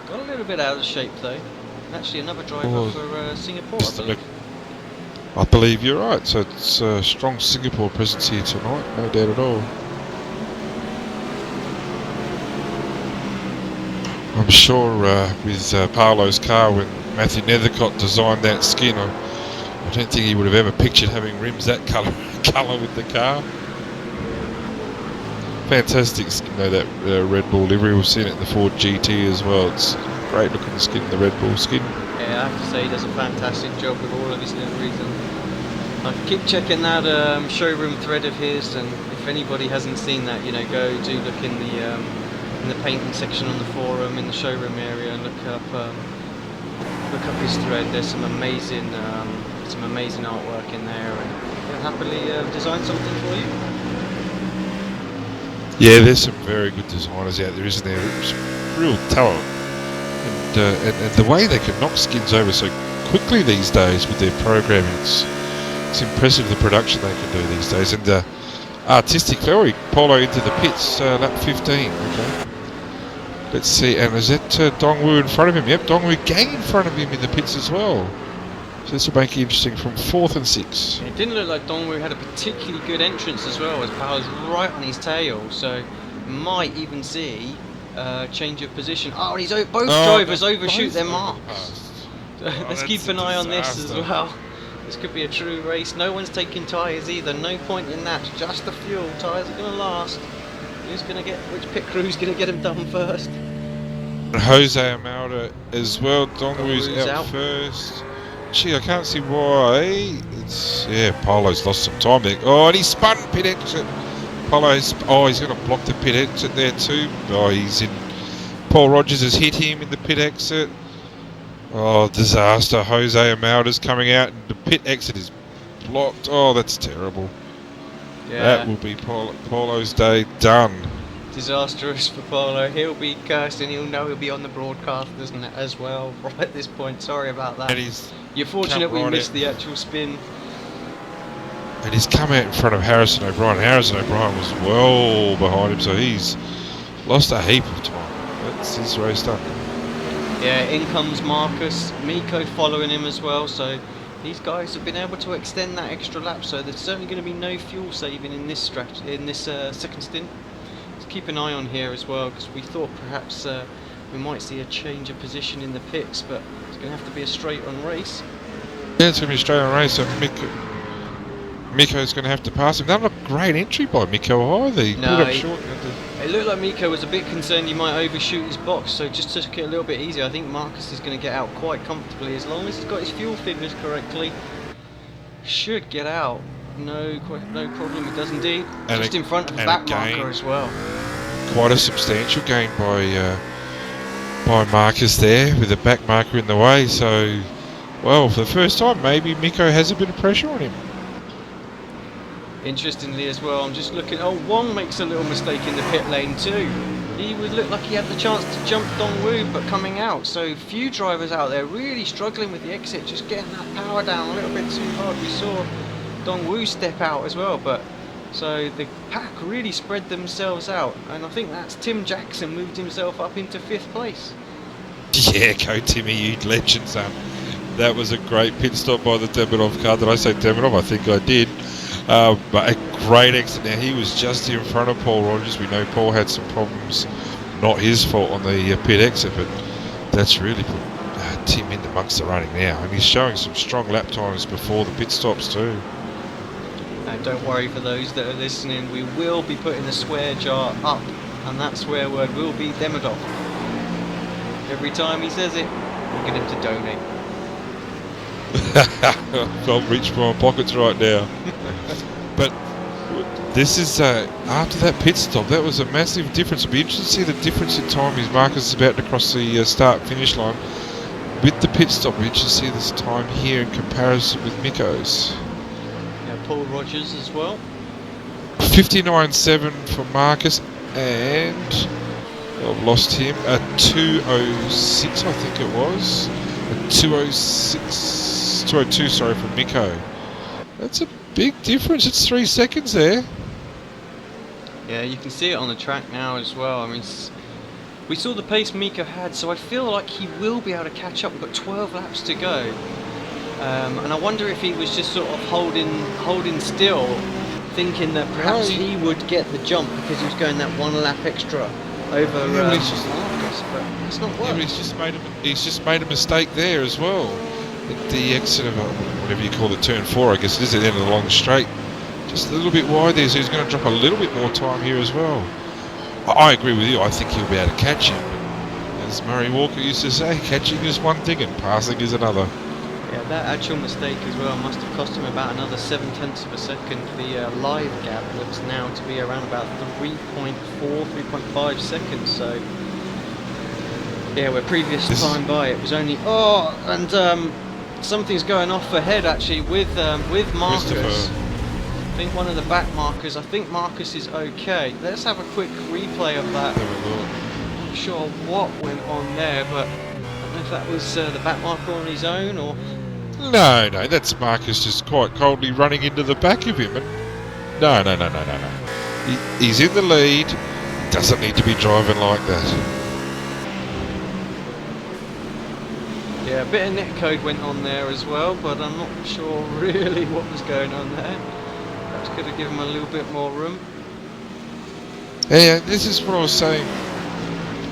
A: Got a little bit out of shape though. Actually another driver for Singapore, I believe.
B: I believe you're right, so it's a strong Singapore presence here tonight, no doubt at all. I'm sure with Paolo's car, when Matthew Nethercott designed that skin, I don't think he would have ever pictured having rims that colour with the car. Fantastic skin though, that Red Bull livery. We've seen it in the Ford GT as well. It's great looking skin, the Red Bull skin.
A: Yeah, I have to say he does a fantastic job with all of his liveries, and I keep checking that showroom thread of his, and if anybody hasn't seen that, you know, go do look in the painting section on the forum in the showroom area and look up his thread. There's some amazing artwork in there, and he'll happily design something for you.
B: Yeah, there's some very good designers out there, isn't there? It's real talent, and the way they can knock skins over so quickly these days with their programming, it's impressive the production they can do these days. And artistic Ferrari Polo into the pits, lap 15. Okay. Let's see, and is that Dongwu in front of him? Yep, Dongwu gang in front of him in the pits as well. So this will make it interesting from 4th and 6th.
A: It didn't look like Dongwu had a particularly good entrance as well, as Power's right on his tail, so might even see change of position. Oh, and both drivers overshoot their marks. Let's keep an eye on this as well. This could be a true race. No one's taking tyres either. No point in that. Just the fuel. Tyres are going to last. Who's going to get? Which pit crew's going to get him done first?
B: Jose Amalda as well. Dongwu's out first. Gee, I can't see why. Polo's lost some time there. Oh, and he spun pit exit. He's going to block the pit exit there too. Oh, he's in. Paul Rogers has hit him in the pit exit. Oh, disaster. Jose Amalda's coming out and the pit exit is blocked. Oh, that's terrible. Yeah. That will be Paulo's day done.
A: Disastrous for Paulo. He'll be cursed, and he'll know he'll be on the broadcast, isn't it, as well, right at this point. Sorry about that. You're fortunate we missed the actual spin.
B: And he's come out in front of Harrison O'Brien. Harrison O'Brien was well behind him, so he's lost a heap of time. That's his race done.
A: Yeah, in comes Marcus, Miko following him as well, so these guys have been able to extend that extra lap, so there's certainly going to be no fuel saving in this second stint. Let's keep an eye on here as well, because we thought perhaps we might see a change of position in the pits, but it's going to have to be a straight on race.
B: Yeah, it's going to be a straight on race, so Miko's going to have to pass him. That looked a great entry by Miko either. He
A: no,
B: pulled up short.
A: It looked like Miko was a bit concerned he might overshoot his box, so just took it a little bit easier. I think Marcus is going to get out quite comfortably as long as he's got his fuel figures correctly. Should get out. No problem, it does indeed. And just in front of the back marker as well.
B: Quite a substantial gain by Marcus there with the back marker in the way. So, well, for the first time, maybe Miko has a bit of pressure on him.
A: Interestingly as well, I'm just looking. Oh, Wong makes a little mistake in the pit lane too. He would look like he had the chance to jump Dongwu, but coming out. So few drivers out there really struggling with the exit, just getting that power down a little bit too hard. We saw Dongwu step out as well, but so the pack really spread themselves out, and I think that's Tim Jackson moved himself up into 5th place. Yeah,
B: go Timmy, you legend, son. That was a great pit stop by the Demonov car. Did I say Demonov? I think I did. But a great exit. Now he was just in front of Paul Rogers. We know Paul had some problems, not his fault on the pit exit, but that's really put Tim in amongst the running now, and he's showing some strong lap times before the pit stops too.
A: And don't worry for those that are listening, we will be putting the swear jar up, and that swear word will be Demidov. Every time he says it, we'll get him to donate.
B: I'll reach for my pockets right now. But this is after that pit stop. That was a massive difference. It'll be interesting to see the difference in time as Marcus is about to cross the start-finish line. With the pit stop, we should see this time here in comparison with Mikko's.
A: Yeah, Paul Rogers as well.
B: 59.7 for Marcus, and I've lost him. A 2:06, I think it was. A 2:02, sorry, for Mikko. That's a big difference. It's 3 seconds there.
A: Yeah, you can see it on the track now as well. I mean, we saw the pace Mikko had, so I feel like he will be able to catch up. We've got 12 laps to go. And I wonder if he was just sort of holding still, thinking that perhaps he would get the jump because he was going that 1 lap extra over Marcus, but it's not worked.
B: Yeah, he's just made a mistake there as well. At the exit of whatever you call it, turn 4, I guess it is at the end of the long straight. Just a little bit wide there, so he's going to drop a little bit more time here as well. I agree with you. I think he'll be able to catch him. As Murray Walker used to say, catching is one thing and passing is another.
A: Yeah, that actual mistake as well must have cost him about another 0.7 of a second. The live gap looks now to be around about 3.5 seconds. So, yeah, where previous time by it was only something's going off ahead actually with Marcus. I think one of the back markers. I think Marcus is okay. Let's have a quick replay of that. I'm not sure what went on there, but I don't know if that was the back marker on his own or.
B: No, that's Marcus just quite coldly running into the back of him. And no. He's in the lead. He doesn't need to be driving like that.
A: Yeah, a bit of netcode went on there as well, but I'm not sure really what was going on there. Perhaps could have given him a little bit more room.
B: Yeah, this is what I was saying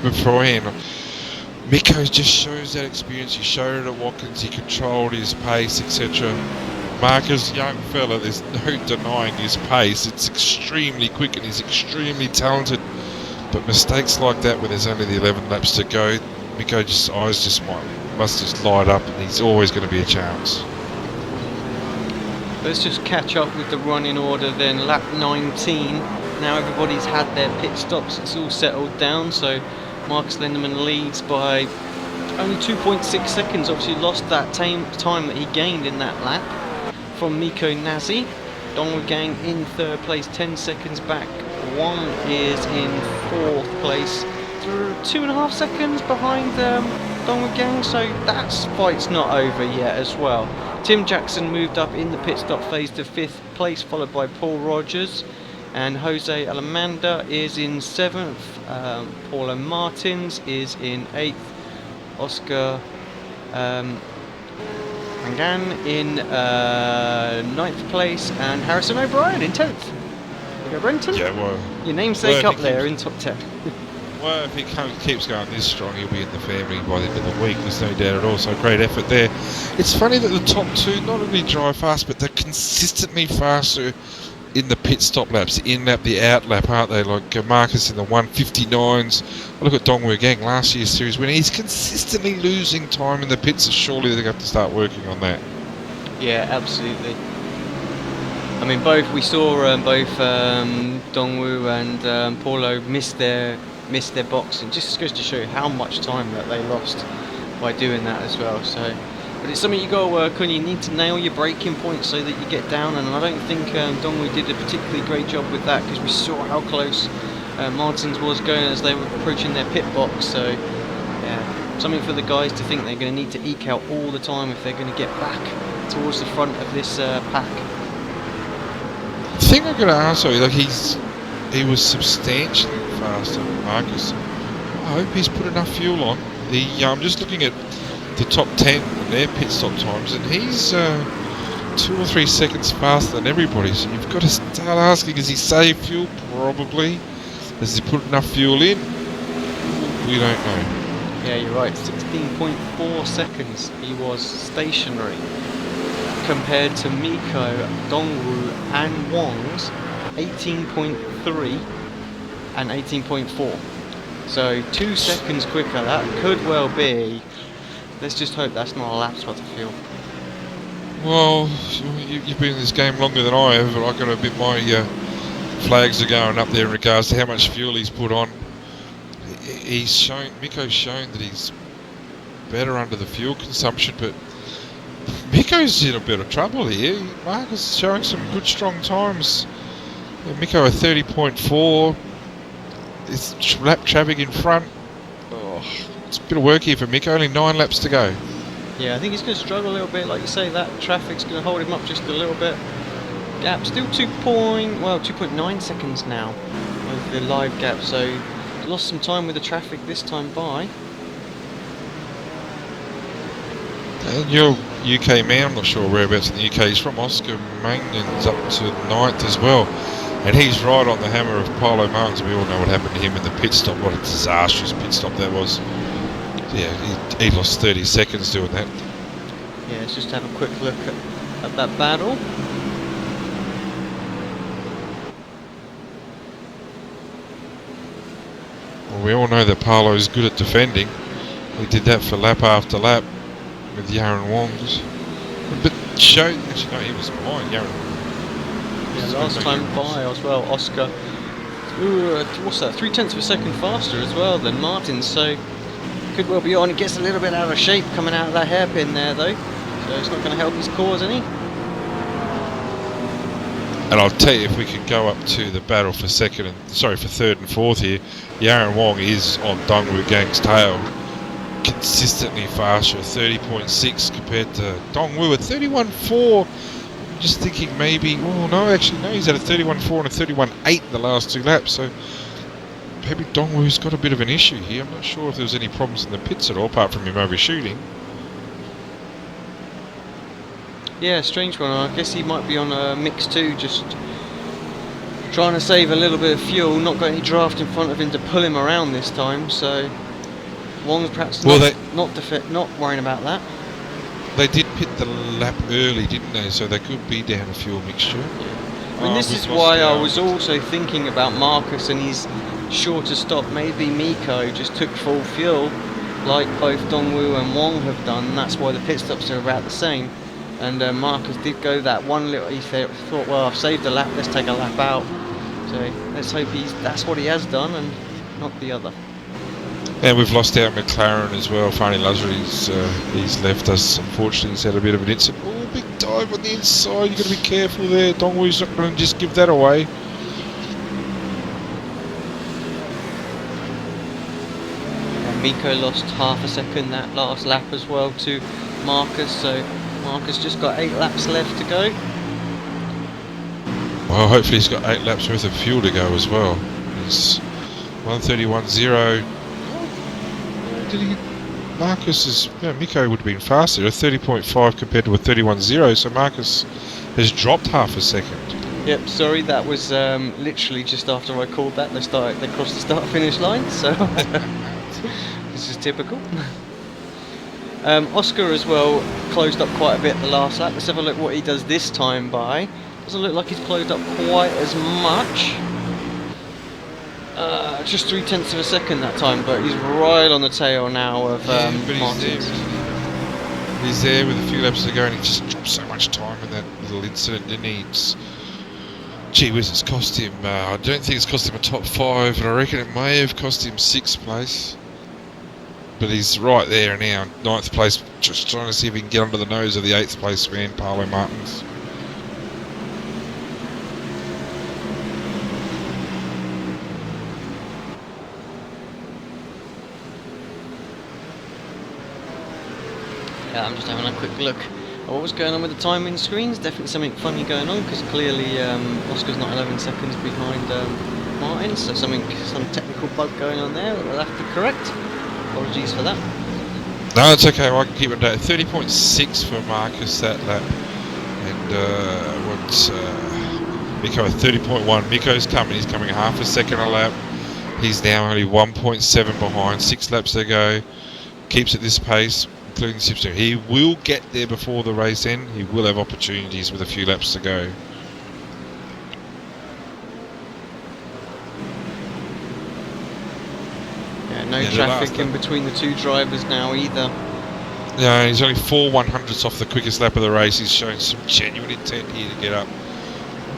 B: beforehand. Mikko just shows that experience. He showed it at Watkins. He controlled his pace, etc. Marcus, young fella, there's no denying his pace. It's extremely quick and he's extremely talented. But mistakes like that when there's only the 11 laps to go, Mikko's eyes must just light up, and he's always going to be a chance.
A: Let's just catch up with the running order then. Lap 19. Now everybody's had their pit stops. It's all settled down. So Marcus Lindemann leads by only 2.6 seconds. Obviously lost that time that he gained in that lap from Mikko Nazi. Dongwoo Gang in 3rd place, 10 seconds back. Wang is in 4th place, 2.5 seconds behind Dongwoo Gang. So that fight's not over yet as well. Tim Jackson moved up in the pit stop phase to 5th place, followed by Paul Rogers. And Jose Alamanda is in 7th. Paulo Martins is in 8th. Oscar Mangan in 9th place. And Harrison O'Brien in 10th. There you go, Brenton.
B: Yeah, well,
A: your namesake up there in top 10.
B: Well, if he keeps going this strong, he'll be in the family by the end of the week. There's no doubt at all. So great effort there. It's funny that the top 2 not only drive fast, but they're consistently faster in the pit stop laps, the in-lap, the out-lap, aren't they? Like Marcus in the 159s. I look at Dongwoo Gang, last year's series winner. He's consistently losing time in the pits, so surely they're going to have to start working on that.
A: Yeah, absolutely. I mean, we saw both Dongwoo and Paulo miss their box, and just goes to show you how much time that they lost by doing that as well. So, but it's something you got to work on. You need to nail your braking points so that you get down, and I don't think Dongwoo did a particularly great job with that, because we saw how close Martins was going as they were approaching their pit box. So yeah, something for the guys to think they're going to need to eke out all the time if they're going to get back towards the front of this pack.
B: The thing I've got to ask you, like he was substantially faster than Marcus. I hope he's put enough fuel on. I'm just looking at the top 10 and their pit stop times, and he's 2 or 3 seconds faster than everybody. So you've got to start asking, has he saved fuel? Probably. Has he put enough fuel in? We don't know.
A: Yeah, you're right. 16.4 seconds. He was stationary compared to Miko, Dongwoo, and Wong's 18.3 and 18.4. So 2 seconds quicker. That could well be. Let's just hope that's not a lap spot of fuel.
B: Well, you've been in this game longer than I have, but I've got to admit my flags are going up there in regards to how much fuel he's put on. Miko's shown that he's better under the fuel consumption, but Miko's in a bit of trouble here. Marcus is showing some good strong times. Miko a 30.4. It's lap traffic in front. Oh, it's a bit of work here for Miko. Only 9 laps to go.
A: Yeah, I think he's going to struggle a little bit. Like you say, that traffic's going to hold him up just a little bit. Gap still 2.9 seconds now with the live gap. So lost some time with the traffic this time by.
B: And your UK man, I'm not sure whereabouts in the UK, he's from Oscar Mangan's up to 9th as well. And he's right on the hammer of Paulo Martins. We all know what happened to him in the pit stop. What a disastrous pit stop that was. Yeah, he lost 30 seconds doing that.
A: Yeah, let's just have a quick look at that battle.
B: Well, we all know that Paulo's good at defending. He did that for lap after lap with Yaron Wongs. But actually no, he was behind Yaron.
A: Yeah, last time by as well, Oscar. What's that? 0.3 of a second faster as well than Martin. So could well be on. He gets a little bit out of shape coming out of that hairpin there, though. So it's not going to help his cause any.
B: And I'll tell you, if we could go up to the battle for third and fourth here, Yaron Wong is on Dongwoo Gang's tail. Consistently faster, 30.6 compared to Dongwoo at 31.4. I'm just thinking maybe, he's had a 31.4 and a 31.8 in the last 2 laps, so maybe Dongwoo's got a bit of an issue here. I'm not sure if there's any problems in the pits at all, apart from him overshooting.
A: Yeah, strange one. I guess he might be on a mix too, just trying to save a little bit of fuel, not got any draft in front of him to pull him around this time, so Wong's perhaps not worrying about that.
B: They did pit the lap early, didn't they? So they could be down a fuel mixture.
A: I mean, this is why I was also thinking about Marcus and his shorter stop. Maybe Miko just took full fuel, like both Dongwoo and Wong have done. And that's why the pit stops are about the same. And Marcus did go that one little. He thought, well, I've saved a lap. Let's take a lap out. So let's hope that's what he has done, and not the other.
B: And we've lost out McLaren as well. Fani Lazzary's he's left us. Unfortunately, he's had a bit of an incident. Oh, big dive on the inside. You've got to be careful there. Dongwoo's not going to just give that away.
A: And Miko lost half a second that last lap as well to Marcus. So Marcus just got 8 laps left to go.
B: Well, hopefully he's got 8 laps worth of fuel to go as well. He's 131.0. Miko would have been faster, a 30.5 compared to a 31.0, so Marcus has dropped half a second.
A: Yep, sorry, that was literally just after I called that. They crossed the start-finish line, so this is typical. Oscar as well closed up quite a bit the last lap. Let's have a look what he does this time by. Doesn't look like he's closed up quite as much. Just 0.3 of a second that time, but he's right on the tail now of Martin.
B: He's there with a few laps to go, and he just dropped so much time in that little incident, didn't he? Gee whiz, it's cost him, I don't think it's cost him a top 5, but I reckon it may have cost him 6th place. But he's right there now, 9th place, just trying to see if he can get under the nose of the 8th place man, Paulo Martins.
A: Yeah, I'm just having a quick look at what was going on with the timing screens. Definitely something funny going on, because clearly Oscar's not 11 seconds behind Martin, so some technical bug going on there that we'll have to correct. Apologies for that.
B: No, it's okay, I can keep it down. 30.6 for Marcus that lap. And Miko at 30.1. Miko's coming, he's coming half a second a lap. He's now only 1.7 behind, 6 laps to go. Keeps at this pace, including the slipstream. He will get there before the race end. He will have opportunities with a few laps to go.
A: Yeah, no traffic in between the two drivers now either.
B: Yeah, he's only 4/100ths off the quickest lap of the race. He's showing some genuine intent here to get up.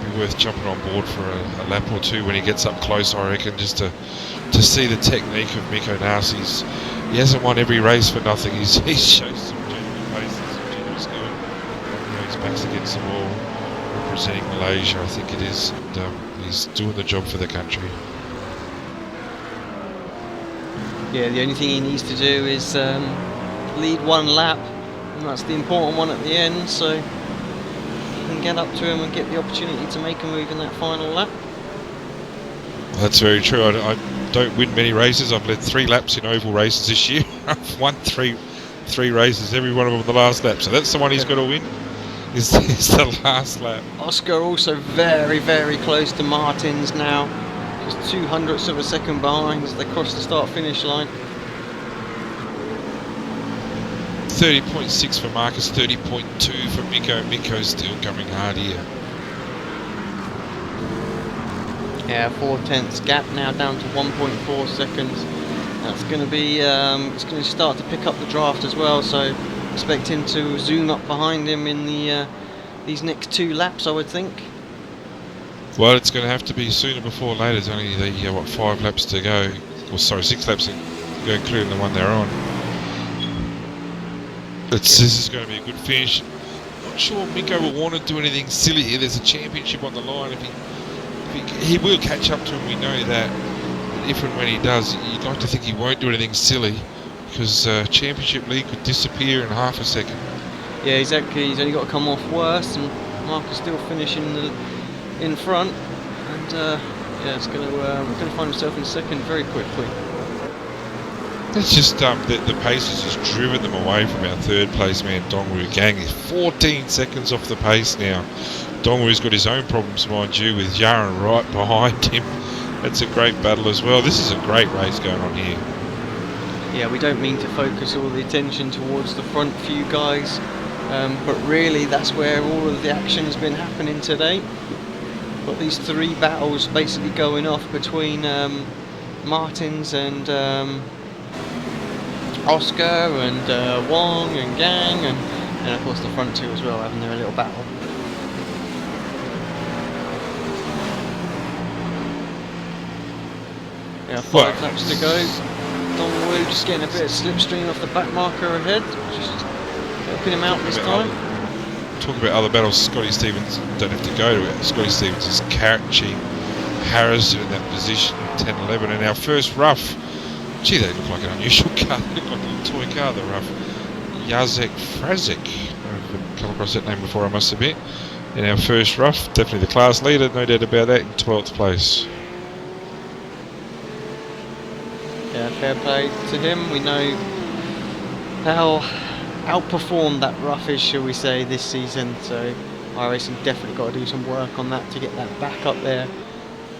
B: It'll be worth jumping on board for a lap or two when he gets up close, I reckon, just to see the technique of Mikko Narsi's. He hasn't won every race for nothing. He's shown some genuine pace and some genuine skill. You know, his back's against the wall, representing Malaysia, I think it is. And, he's doing the job for the country.
A: Yeah, the only thing he needs to do is lead one lap, and that's the important one at the end, so you can get up to him and get the opportunity to make a move in that final lap.
B: That's very true. I don't win many races. I've led 3 laps in oval races this year. I've won three races, every one of them the last lap, so that's the one he's got to win, is the last lap.
A: Oscar also very, very close to Martins now, just 200ths of a second behind as they cross the start-finish line.
B: 30.6 for Marcus, 30.2 for Mikko. Mikko's still coming hard here.
A: Yeah, 4/10 gap now down to 1.4 seconds. That's going to be, it's going to start to pick up the draft as well, so expect him to zoom up behind him in the these next 2 laps, I would think.
B: Well, it's going to have to be sooner before later. There's only, 5 laps to go. Or sorry, 6 laps to go, including the one they're on. This is going to be a good finish. Not sure Mikko will want to do anything silly here. There's a championship on the line. If he will catch up to him, we know that. But if and when he does, you'd like to think he won't do anything silly, because championship lead could disappear in half a second.
A: Yeah, exactly. He's only got to come off worse, and Mark is still finishing in front, and yeah, it's going to find himself in second very quickly.
B: It's just the pace has just driven them away from our third place man, Dongwu Gang. He's 14 seconds off the pace now. Dongwu's got his own problems, mind you, with Yaron right behind him. That's a great battle as well. This is a great race going on here.
A: Yeah, we don't mean to focus all the attention towards the front few guys, but really that's where all of the action has been happening today. Got these 3 battles basically going off between Martins and Oscar and Wong and Gang, and of course the front 2 as well, having their little battle. Yeah, 5 laps to go. Dongwu just getting a bit of slipstream off the back marker ahead, just helping him out this time.
B: Talk about other battles. Scotty Stevens don't have to go to it. Scotty Stevens is catching Harrison in that position, 10-11, and our first rough. Gee, they look like an unusual car. They look like a little toy car, the rough. Jacek Frazik. I've come across that name before, I must admit. In our first rough, definitely the class leader, no doubt about that, in 12th place.
A: Yeah, fair play to him. We know how outperformed that rough is, shall we say, this season. So iRacing definitely got to do some work on that to get that back up there.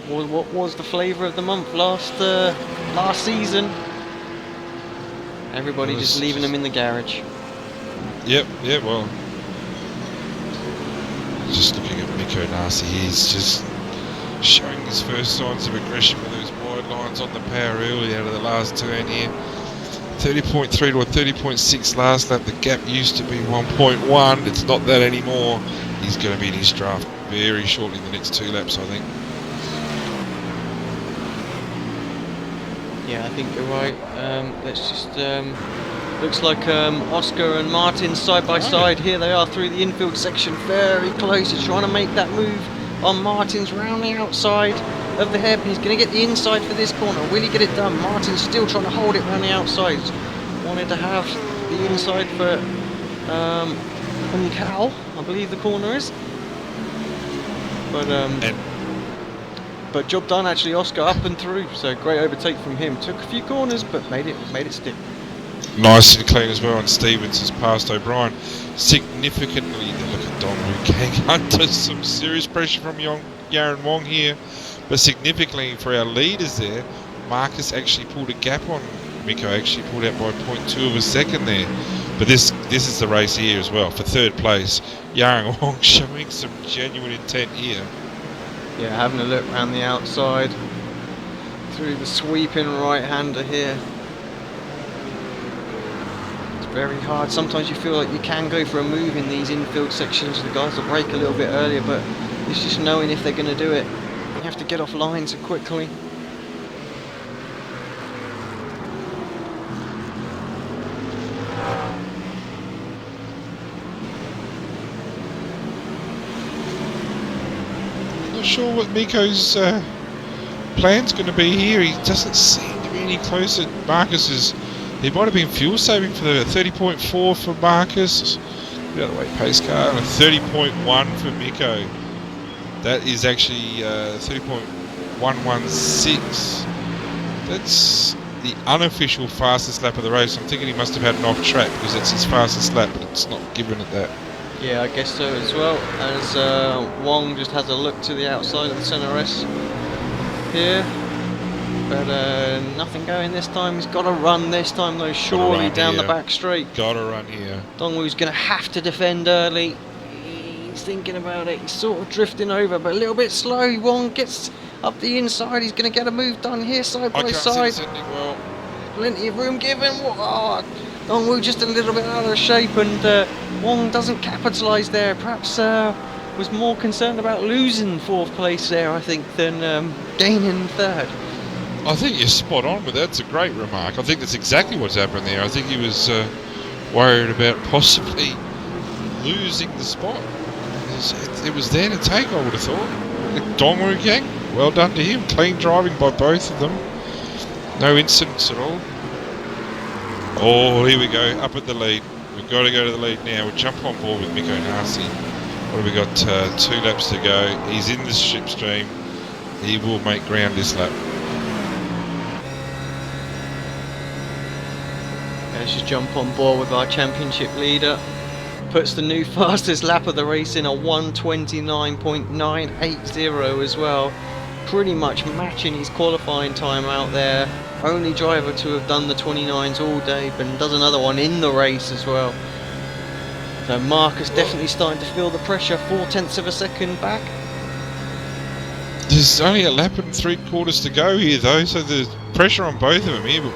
A: What was the flavour of the month last season? Everybody just leaving them in the garage.
B: Yep, yeah, well, just looking at Mikko Narsi, he's just showing his first signs of aggression with those wide lines on the power early out of the last turn here. 30.3 to a 30.6 last lap. The gap used to be 1.1. It's not that anymore. He's going to be in his draft very shortly in the next 2 laps, I think.
A: Yeah, I think you're right. Let's just looks like Oscar and Martin side by side. Here they are through the infield section, very close. He's trying to make that move on Martin's round the outside of the hairpin. He's going to get the inside for this corner. Will he get it done? Martin's still trying to hold it round the outside. Wanted to have the inside for Cal, I believe the corner is. But job done actually, Oscar up and through, so great overtake from him. Took a few corners but made it stick.
B: Nice and clean as well, and Stevens has passed O'Brien significantly. Look at Dongwu Gang under some serious pressure from Yaron Wong here, but significantly for our leaders there. Marcus actually pulled a gap on Miko, actually pulled out by 0.2 of a second there. But this is the race here as well for third place. Yang Wong showing some genuine intent here.
A: Yeah, having a look around the outside through the sweeping right-hander here. It's very hard. Sometimes you feel like you can go for a move in these infield sections. The guys will brake a little bit earlier, but it's just knowing if they're going to do it. You have to get off lines quickly.
B: Not sure what Miko's plan's going to be here. He doesn't seem to be any closer. Marcus's, he might have been fuel saving for the 30.4 for Marcus. Get out of the way, pace car. And a 30.1 for Miko. That is actually 30.116. That's the unofficial fastest lap of the race. I'm thinking he must have had an off track because it's his fastest lap, but it's not given it that.
A: Yeah, I guess so as well, as Wong just has a look to the outside of the centre S here. But nothing going this time. He's got to run this time though, surely down the back straight.
B: Got to run here.
A: Dongwoo's going to have to defend early. He's thinking about it. He's sort of drifting over, but a little bit slow. Wong gets up the inside. He's going to get a move done here, side by side.
B: Well.
A: Plenty of room given. Oh, Dongwoo just a little bit out of shape, and Wong doesn't capitalise there. Perhaps was more concerned about losing fourth place there, I think, than gaining third.
B: I think you're spot on with that. It's a great remark. I think that's exactly what's happened there. I think he was worried about possibly losing the spot. It was there to take, I would have thought. Dongwoo gang, well done to him. Clean driving by both of them. No incidents at all. Oh, here we go, up at the lead. We've got to go to the lead now. We'll jump on board with Miko Nasi. What have we got? 2 laps to go. He's in the slipstream. He will make ground this lap.
A: Let's just jump on board with our championship leader. Puts the new fastest lap of the race in a 1:29.980 as well. Pretty much matching his qualifying time out there. Only driver to have done the 29s all day, but does another one in the race as well. So Marcus definitely starting to feel the pressure, 0.4 of a second back.
B: There's only a lap and 3/4 to go here though, so there's pressure on both of them here. But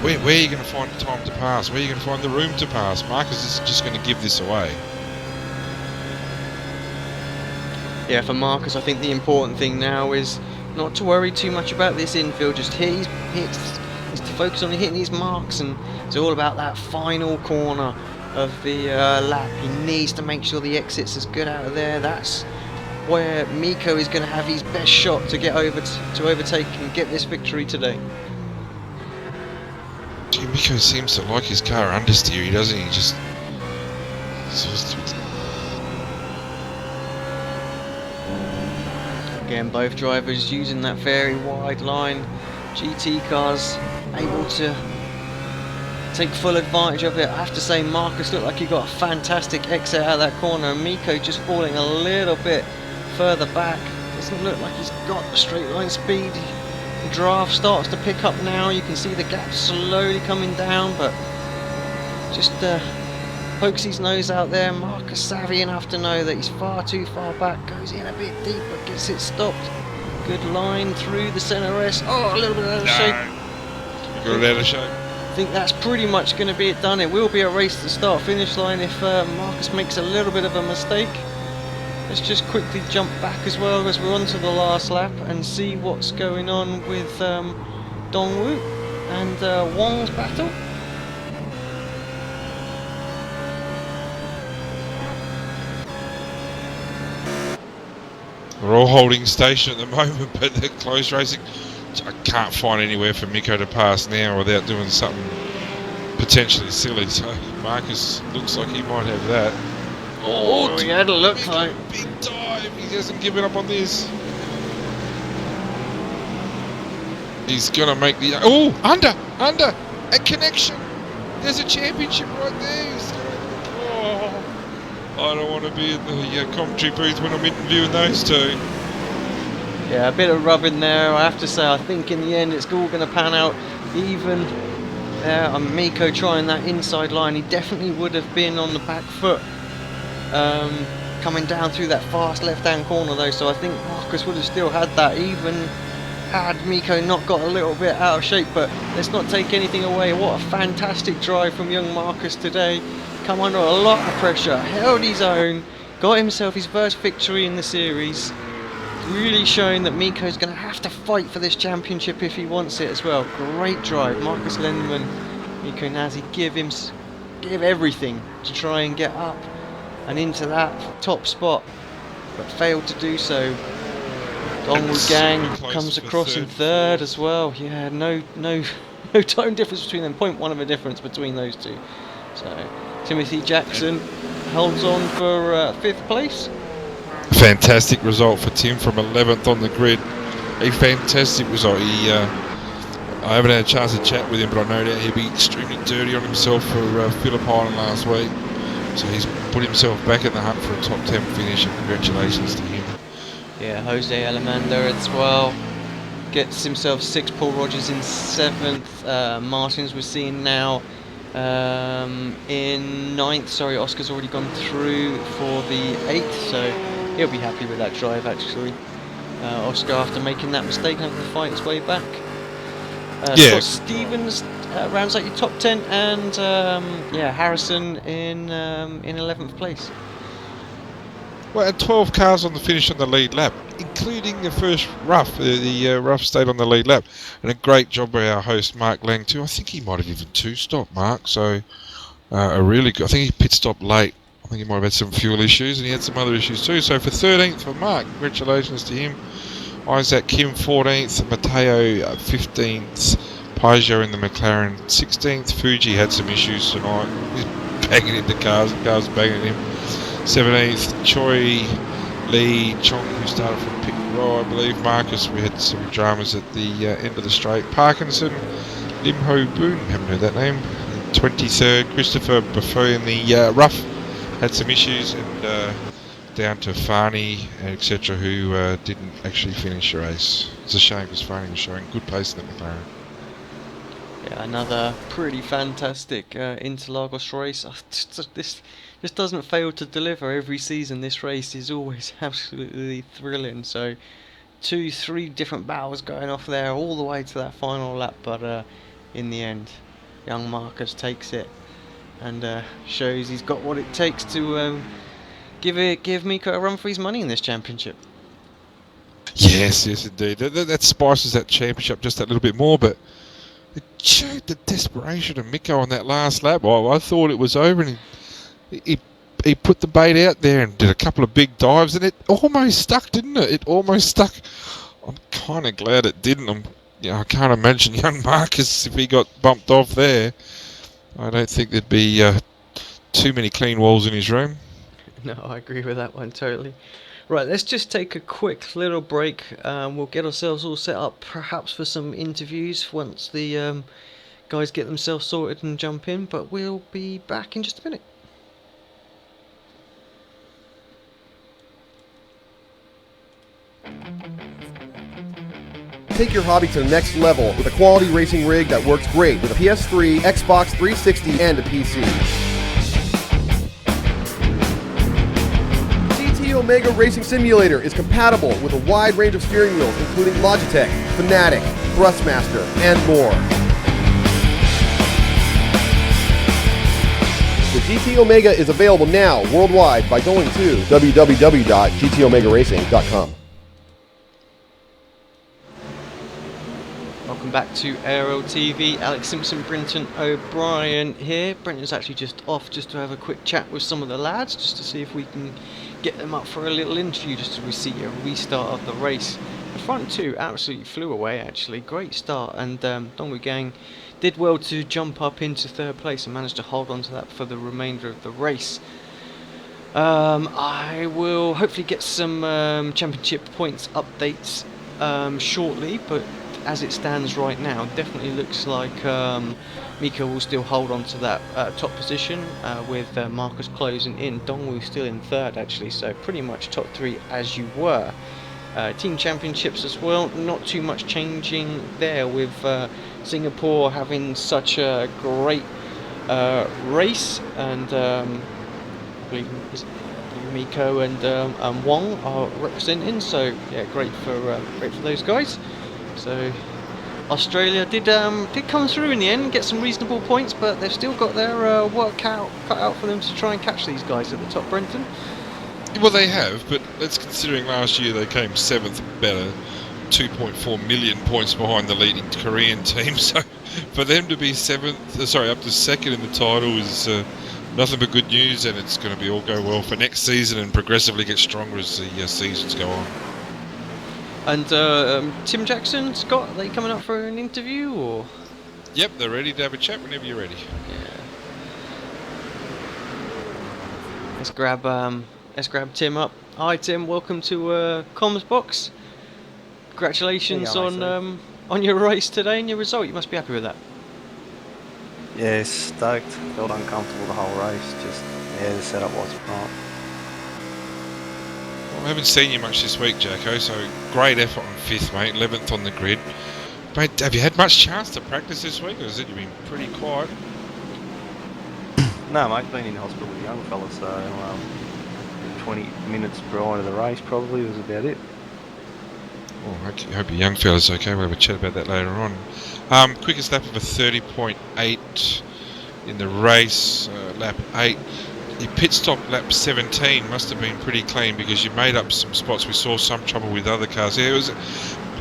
B: where are you going to find the time to pass? Where are you going to find the room to pass? Marcus is just going to give this away.
A: Yeah, for Marcus, I think the important thing now is not to worry too much about this infield. Just he's to focus on hitting his marks, and it's all about that final corner of the lap. He needs to make sure the exit's as good out of there. That's where Miko is going to have his best shot to get over to overtake and get this victory today.
B: Gee, Miko seems to like his car understeer, doesn't he? Just
A: again, both drivers using that very wide line. GT cars able to take full advantage of it. I have to say, Marcus looked like he got a fantastic exit out of that corner, and Miko just falling a little bit further back. Doesn't look like he's got the straight line speed. The draft starts to pick up now. You can see the gap slowly coming down, but just pokes his nose out there. Marcus savvy enough to know that he's far too far back. Goes in a bit deep, but gets it stopped. Good line through the centre S. Oh, a little bit out of shape.
B: Got it out of shape.
A: I think that's pretty much going to be it done. It will be a race to the start-finish line if Marcus makes a little bit of a mistake. Let's just quickly jump back as well as we're on to the last lap and see what's going on with Dongwoo and Wong's battle.
B: We're all holding station at the moment, but they're close racing. I can't find anywhere for Miko to pass now without doing something potentially silly. So Marcus looks like he might have that.
A: Oh, he had a look like.
B: Big dive. He hasn't given up on this. He's going to make the... Oh, under. A connection. There's a championship right there. Oh, I don't want to be in the commentary booth when I'm interviewing those two.
A: Yeah, a bit of rubbing there. I have to say, I think in the end it's all going to pan out even there. Miko trying that inside line. He definitely would have been on the back foot coming down through that fast left-hand corner though. So I think Marcus would have still had that even had Miko not got a little bit out of shape. But let's not take anything away. What a fantastic drive from young Marcus today. Come under a lot of pressure, held his own, got himself his first victory in the series. Really showing that Miko's going to have to fight for this championship if he wants it as well. Great drive, Marcus Lendeman, Miko Nazi give everything to try and get up and into that top spot, but failed to do so. Dongwu Gang comes across in third as well. Yeah, no time difference between them. 0.1 of a difference between those two. So Timothy Jackson holds on for fifth place.
B: Fantastic result for Tim from 11th on the grid. A fantastic result. I haven't had a chance to chat with him, but I know that he'll be extremely dirty on himself for Phillip Island last week. So he's put himself back in the hunt for a top 10 finish, and congratulations to him.
A: Yeah, Jose Alamander as well gets himself 6. Paul Rogers in 7th. Martins we're seeing now in 9th. Sorry, Oscar's already gone through for the 8th, so he'll be happy with that drive actually. Oscar, after making that mistake, having to fight his way back. Scott Stevens rounds out your top 10, and Harrison in 11th place.
B: Well, 12 cars on the finish on the lead lap, including the first rough. The rough stayed on the lead lap, and a great job by our host Mark Lang too. I think he might have even two-stopped Mark, so a really good. I think he pit stopped late. I think he might have had some fuel issues, and he had some other issues too. So for 13th for Mark, congratulations to him. Isaac Kim 14th, Matteo 15th, Peugeot in the McLaren 16th. Fuji had some issues tonight. He's banging into cars, and cars banging him. 17th, Choi Lee Chong, who started from pit row, I believe. Marcus, we had some dramas at the end of the straight. Parkinson, Lim Ho Boon, haven't heard that name. 23rd, Christopher Buffet in the rough, had some issues, and down to Farney, etc., who didn't actually finish the race. It's a shame because Farney was showing good pace in the McLaren.
A: Yeah, another pretty fantastic Interlagos race. This doesn't fail to deliver every season. This race is always absolutely thrilling. So 2-3 different battles going off there all the way to that final lap, but in the end young Marcus takes it and shows he's got what it takes to give Miko a run for his money in this championship.
B: Yes, indeed. That spices that championship just that little bit more, but it showed the desperation of Miko on that last lap. I thought it was over, and he put the bait out there and did a couple of big dives, and it almost stuck, didn't it? It almost stuck. I'm kind of glad it didn't. I can't imagine young Marcus, if he got bumped off there. I don't think there'd be too many clean walls in his room.
A: No, I agree with that one totally. Right, let's just take a quick little break. We'll get ourselves all set up, perhaps for some interviews once the guys get themselves sorted and jump in, but we'll be back in just a minute.
C: Take your hobby to the next level with a quality racing rig that works great with a PS3, Xbox 360, and a PC. GT Omega Racing Simulator is compatible with a wide range of steering wheels, including Logitech, Fanatec, Thrustmaster, and more. The GT Omega is available now worldwide by going to www.gtomegaracing.com.
A: Welcome back to Aero TV. Alex Simpson, Brenton O'Brien here. Brenton's actually just off just to have a quick chat with some of the lads, just to see if we can get them up for a little interview, just to see a restart of the race. The front two absolutely flew away actually. Great start, and Dongwu Gang did well to jump up into third place and managed to hold on to that for the remainder of the race. I will hopefully get some championship points updates shortly, but as it stands right now, definitely looks like Miko will still hold on to that top position with Marcus closing in. Dongwu still in third actually, so pretty much top three as you were. Team Championships as well. Not too much changing there, with Singapore having such a great race, and I believe Miko and Wong are representing. So yeah, great for those guys. So Australia did come through in the end, get some reasonable points, but they've still got their work cut out for them to try and catch these guys at the top, Brenton.
B: Well, they have, but that's considering last year they came 7th, better 2.4 million points behind the leading Korean team. So for them to be 7th, sorry, up to 2nd in the title is nothing but good news, and it's going to be all go well for next season and progressively get stronger as the seasons go on.
A: And Tim Jackson, Scott, are they coming up for an interview, or?
B: Yep, they're ready to have a chat whenever you're ready.
A: Yeah. Let's grab Tim up. Hi Tim, welcome to Comms Box. Congratulations on your race today and your result. You must be happy with that.
D: Yeah, stoked. Felt uncomfortable the whole race. Just the setup wasn't right.
B: Well, I haven't seen you much this week, Jacko, so great effort on 5th, mate, 11th on the grid. Mate, have you had much chance to practice this week, or has it been pretty quiet?
D: No, mate, been in hospital with a young fella, so 20 minutes prior to the race probably was about it.
B: Oh, I hope your young fella's okay. We'll have a chat about that later on. Quickest lap of a 30.8 in the race, lap 8. Your pit stop lap 17 must have been pretty clean, because you made up some spots. We saw some trouble with other cars. Yeah, it was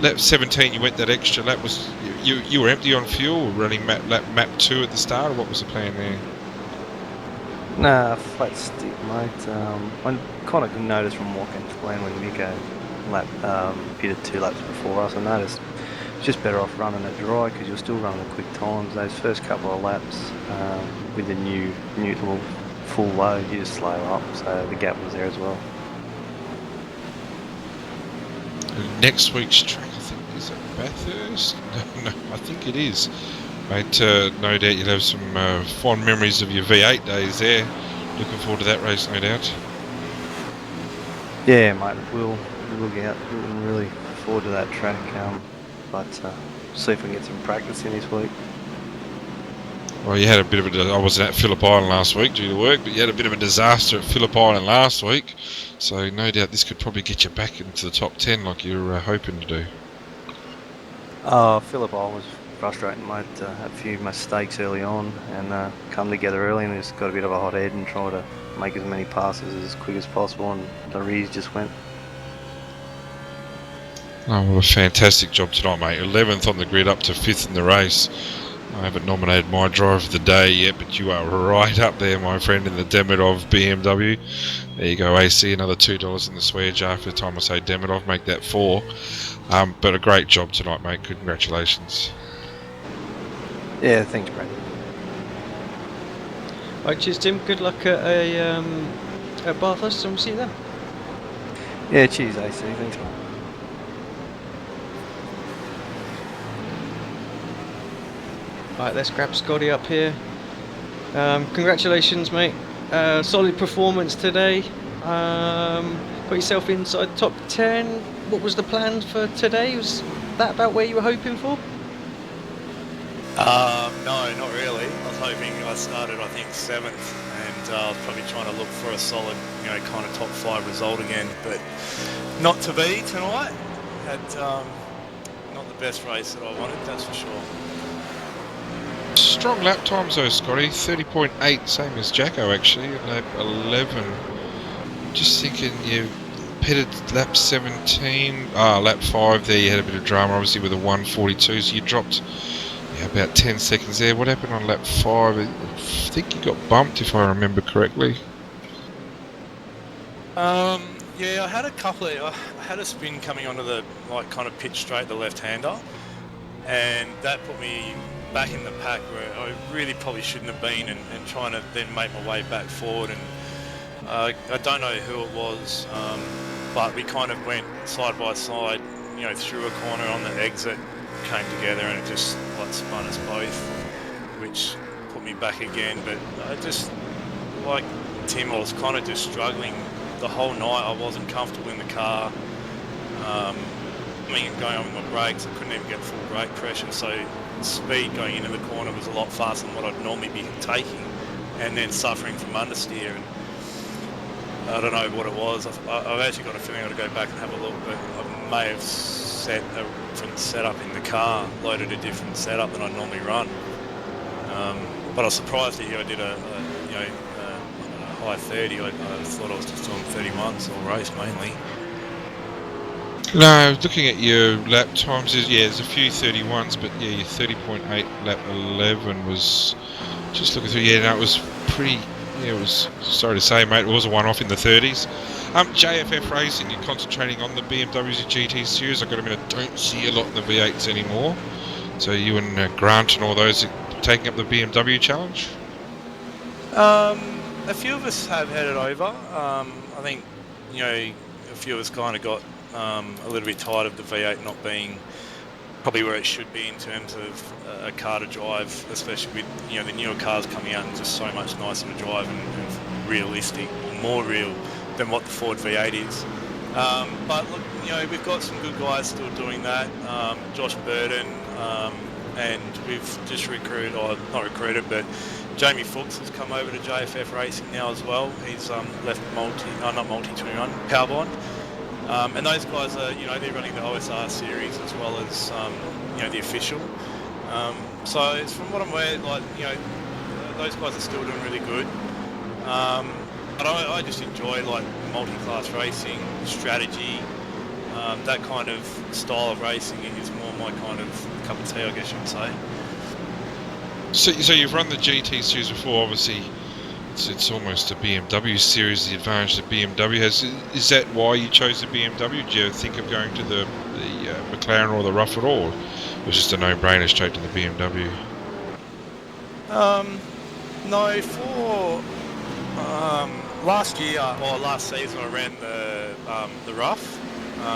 B: lap 17. You went that extra lap. Was you were empty on fuel, running map 2 at the start, or what was the plan there?
D: Nah, flat stick, mate. I kind of noticed from walking to Glen when Miko pitted 2 laps before us. I noticed it's just better off running it dry, because you're still running the quick times. Those first couple of laps with the new little full load, you just slow up, so the gap was there as well.
B: Next week's track, I think, is it Bathurst? No, I think it is. Mate, no doubt you'll have some fond memories of your V8 days there. Looking forward to that race, no doubt.
D: Yeah, mate, we'll look out. Looking really forward to that track, but see if we can get some practice in this week.
B: Well, you had a bit of I wasn't at Phillip Island last week due to work, but you had a bit of a disaster at Phillip Island last week, so no doubt this could probably get you back into the top 10 like you were hoping to do.
D: Phillip Island was frustrating, mate. Had a few mistakes early on, and come together early, and just got a bit of a hot head and tried to make as many passes as quick as possible, and the rears just went.
B: Oh, well, a fantastic job tonight, mate. 11th on the grid, up to 5th in the race. I haven't nominated my driver of the day yet, but you are right up there, my friend, in the Demidov BMW. There you go, AC, another $2 in the swear jar for the time I say Demidov, make that 4. But a great job tonight, mate. Congratulations.
D: Yeah, thanks, Brad.
A: Right, cheers, Tim. Good luck at Bathurst, and we'll see you then.
D: Yeah, cheers, AC. Thanks, mate.
A: Right, let's grab Scotty up here. Congratulations, mate. Solid performance today. Put yourself inside top 10. What was the plan for today? Was that about where you were hoping for?
E: No, not really. I was hoping I started, I think, 7th, and I was probably trying to look for a solid, kind of top 5 result again, but not to be tonight. Had not the best race that I wanted, that's for sure.
B: Strong lap times though, Scotty. 30.8, same as Jacko actually, at lap 11. Just thinking you pitted lap 17, lap 5 there you had a bit of drama obviously with a 142, so you dropped about 10 seconds there. What happened on lap 5? I think you got bumped if I remember correctly.
E: Yeah, I had I had a spin coming onto the, kind of pitch straight, the left-hander, and that put me back in the pack where I really probably shouldn't have been, and trying to then make my way back forward. And I don't know who it was, but we kind of went side by side, through a corner on the exit, came together, and it just spun us both, which put me back again. But I just, like Tim, I was kind of just struggling the whole night. I wasn't comfortable in the car. I mean, going on with my brakes, I couldn't even get full brake pressure, so speed going into the corner was a lot faster than what I'd normally be taking, and then suffering from understeer. And I don't know what it was. I've actually got a feeling I ought to go back and have a look, but I may have set a different setup in the car, loaded a different setup than I normally run. But I was surprised to hear I did a high 30. I thought I was just doing 31s all race mainly.
B: No, looking at your lap times, there's a few 31s, but yeah, your 30.8 lap 11 was, just looking through, it was pretty, it was, sorry to say mate, it was a one-off in the 30s. JFF Racing, you're concentrating on the BMWs and GT series. I got to admit, I don't see a lot in the V8s anymore. So you and Grant and all those are taking up the BMW challenge?
E: A few of us have headed over. I think, a few of us kind of got a little bit tired of the V8 not being probably where it should be in terms of a car to drive, especially with the newer cars coming out and just so much nicer to drive and realistic, more real than what the Ford V8 is. But look, we've got some good guys still doing that. Josh Burden, and we've just recruited, or not recruited, but Jamie Fuchs has come over to JFF Racing now as well. He's left not Multi-21, Powerbond. And those guys are, they're running the OSR series as well as, the official. So it's from what I'm aware, those guys are still doing really good. But I just enjoy multi-class racing, strategy, that kind of style of racing is more my kind of cup of tea, I guess you'd say.
B: So you've run the GT series before, obviously. It's almost a BMW series, the advantage that BMW has. Is that why you chose the BMW? Did you think of going to the McLaren or the Rough at all? It was just a no-brainer straight to the BMW?
E: No, for last year, or last season, I ran the Rough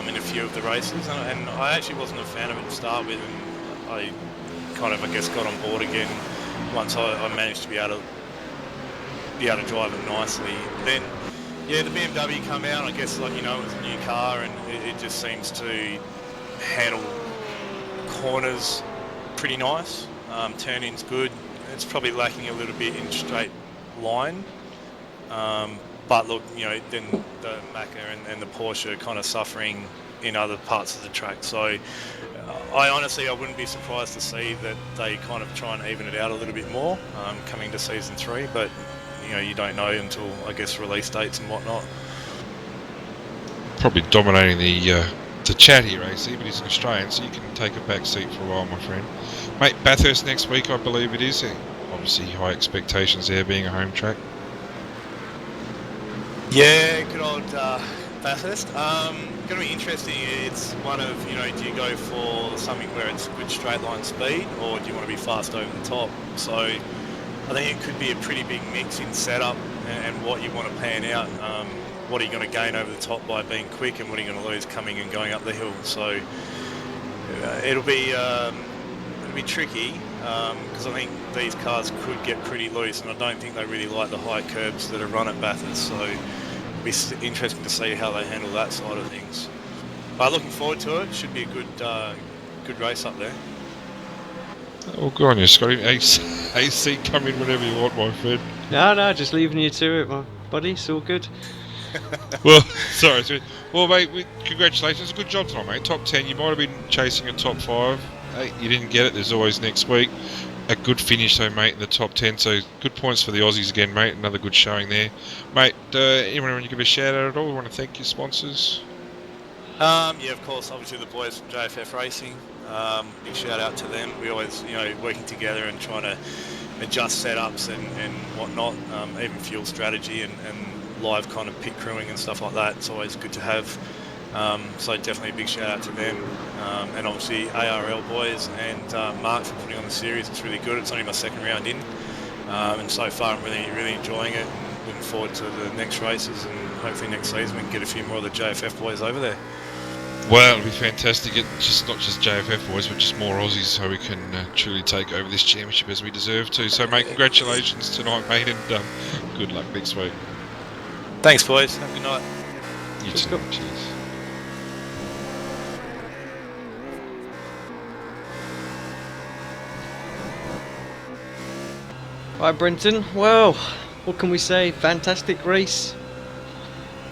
E: in a few of the races, and I actually wasn't a fan of it to start with, and I kind of, I guess, got on board again once I managed to be able to drive it nicely. Then, the BMW come out. I guess, it was a new car, and it just seems to handle corners pretty nice. Turn-in's good. It's probably lacking a little bit in straight line. But look, then the Macca and the Porsche are kind of suffering in other parts of the track. So, I wouldn't be surprised to see that they kind of try and even it out a little bit more coming to season 3. But you don't know until, I guess, release dates and whatnot.
B: Probably dominating the chat here, AC, but he's an Australian, so you can take a back seat for a while, my friend. Mate, Bathurst next week, I believe it is. Obviously, high expectations there, being a home track.
E: Yeah, good old Bathurst. Going to be interesting. It's one of, do you go for something where it's good straight line speed, or do you want to be fast over the top? So I think it could be a pretty big mix in setup and what you want to pan out. What are you going to gain over the top by being quick, and what are you going to lose coming and going up the hill? So it'll be tricky because I think these cars could get pretty loose, and I don't think they really like the high curbs that are run at Bathurst. So it'll be interesting to see how they handle that side of things. But looking forward to it. Should be a good race up there.
B: Oh, good on you, Scotty. AC, come in whenever you want, my friend.
A: No, just leaving you to it, my buddy. It's all good.
B: Well, sorry. Well, mate, congratulations. Good job tonight, mate. Top 10. You might have been chasing a top 5. Hey, you didn't get it. There's always next week. A good finish, though, mate, in the top 10. So good points for the Aussies again, mate. Another good showing there. Mate, anyone want to give a shout out at all? We want to thank your sponsors?
E: Yeah, of course. Obviously, the boys from JFF Racing. Big shout out to them. We always, working together and trying to adjust setups and whatnot, even fuel strategy and live kind of pit crewing and stuff like that. It's always good to have. So definitely a big shout out to them. And obviously ARL boys and Mark for putting on the series. It's really good. It's only my second round in. And so far I'm really enjoying it. And looking forward to the next races, and hopefully next season we can get a few more of the JFF boys over there.
B: Well, it'll be fantastic. Not just JFF boys, but just more Aussies, so we can truly take over this championship as we deserve to. So, mate, congratulations tonight, mate, and good luck next week.
E: Thanks, boys. Have a good night.
B: You too. Cheers.
A: Right, Brenton. Well, what can we say? Fantastic race.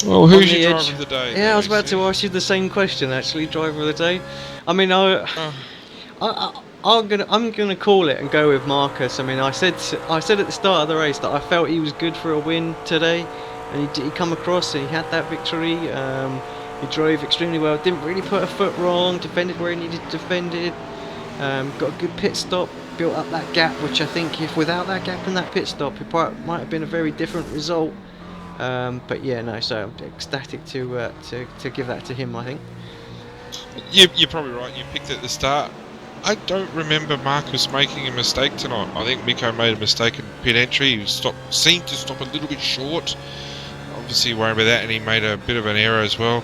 B: Well,
A: On
B: who's
A: the
B: your
A: edge.
B: driver of the day?
A: Yeah, I was about
B: AC?
A: to ask you the same question. Actually, driver of the day. I mean,
B: Oh,
A: I'm gonna call it and go with Marcus. I mean, I said at the start of the race that I felt he was good for a win today, and he come across and he had that victory. He drove extremely well. Didn't really put a foot wrong. Defended where he needed to defend it. Got a good pit stop. Built up that gap, which I think if without that gap and that pit stop, it might have been a very different result. But yeah, no. So I'm ecstatic to give that to him. I think.
B: you're probably right. You picked at the start. I don't remember Marcus making a mistake tonight. I think Miko made a mistake in pit entry. He seemed to stop a little bit short. Obviously worried about that, and he made a bit of an error as well.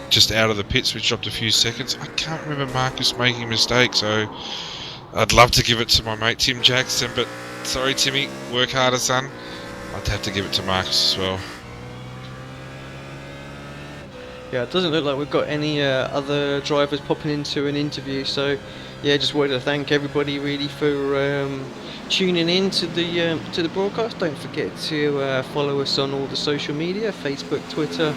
B: Just out of the pits, which dropped a few seconds. I can't remember Marcus making a mistake, so I'd love to give it to my mate Tim Jackson, but sorry Timmy, work harder son. I'd have to give it to Marcus as well.
A: Yeah, it doesn't look like we've got any other drivers popping into an interview, so yeah, just wanted to thank everybody really for tuning in to the broadcast. Don't forget to follow us on all the social media, Facebook, Twitter,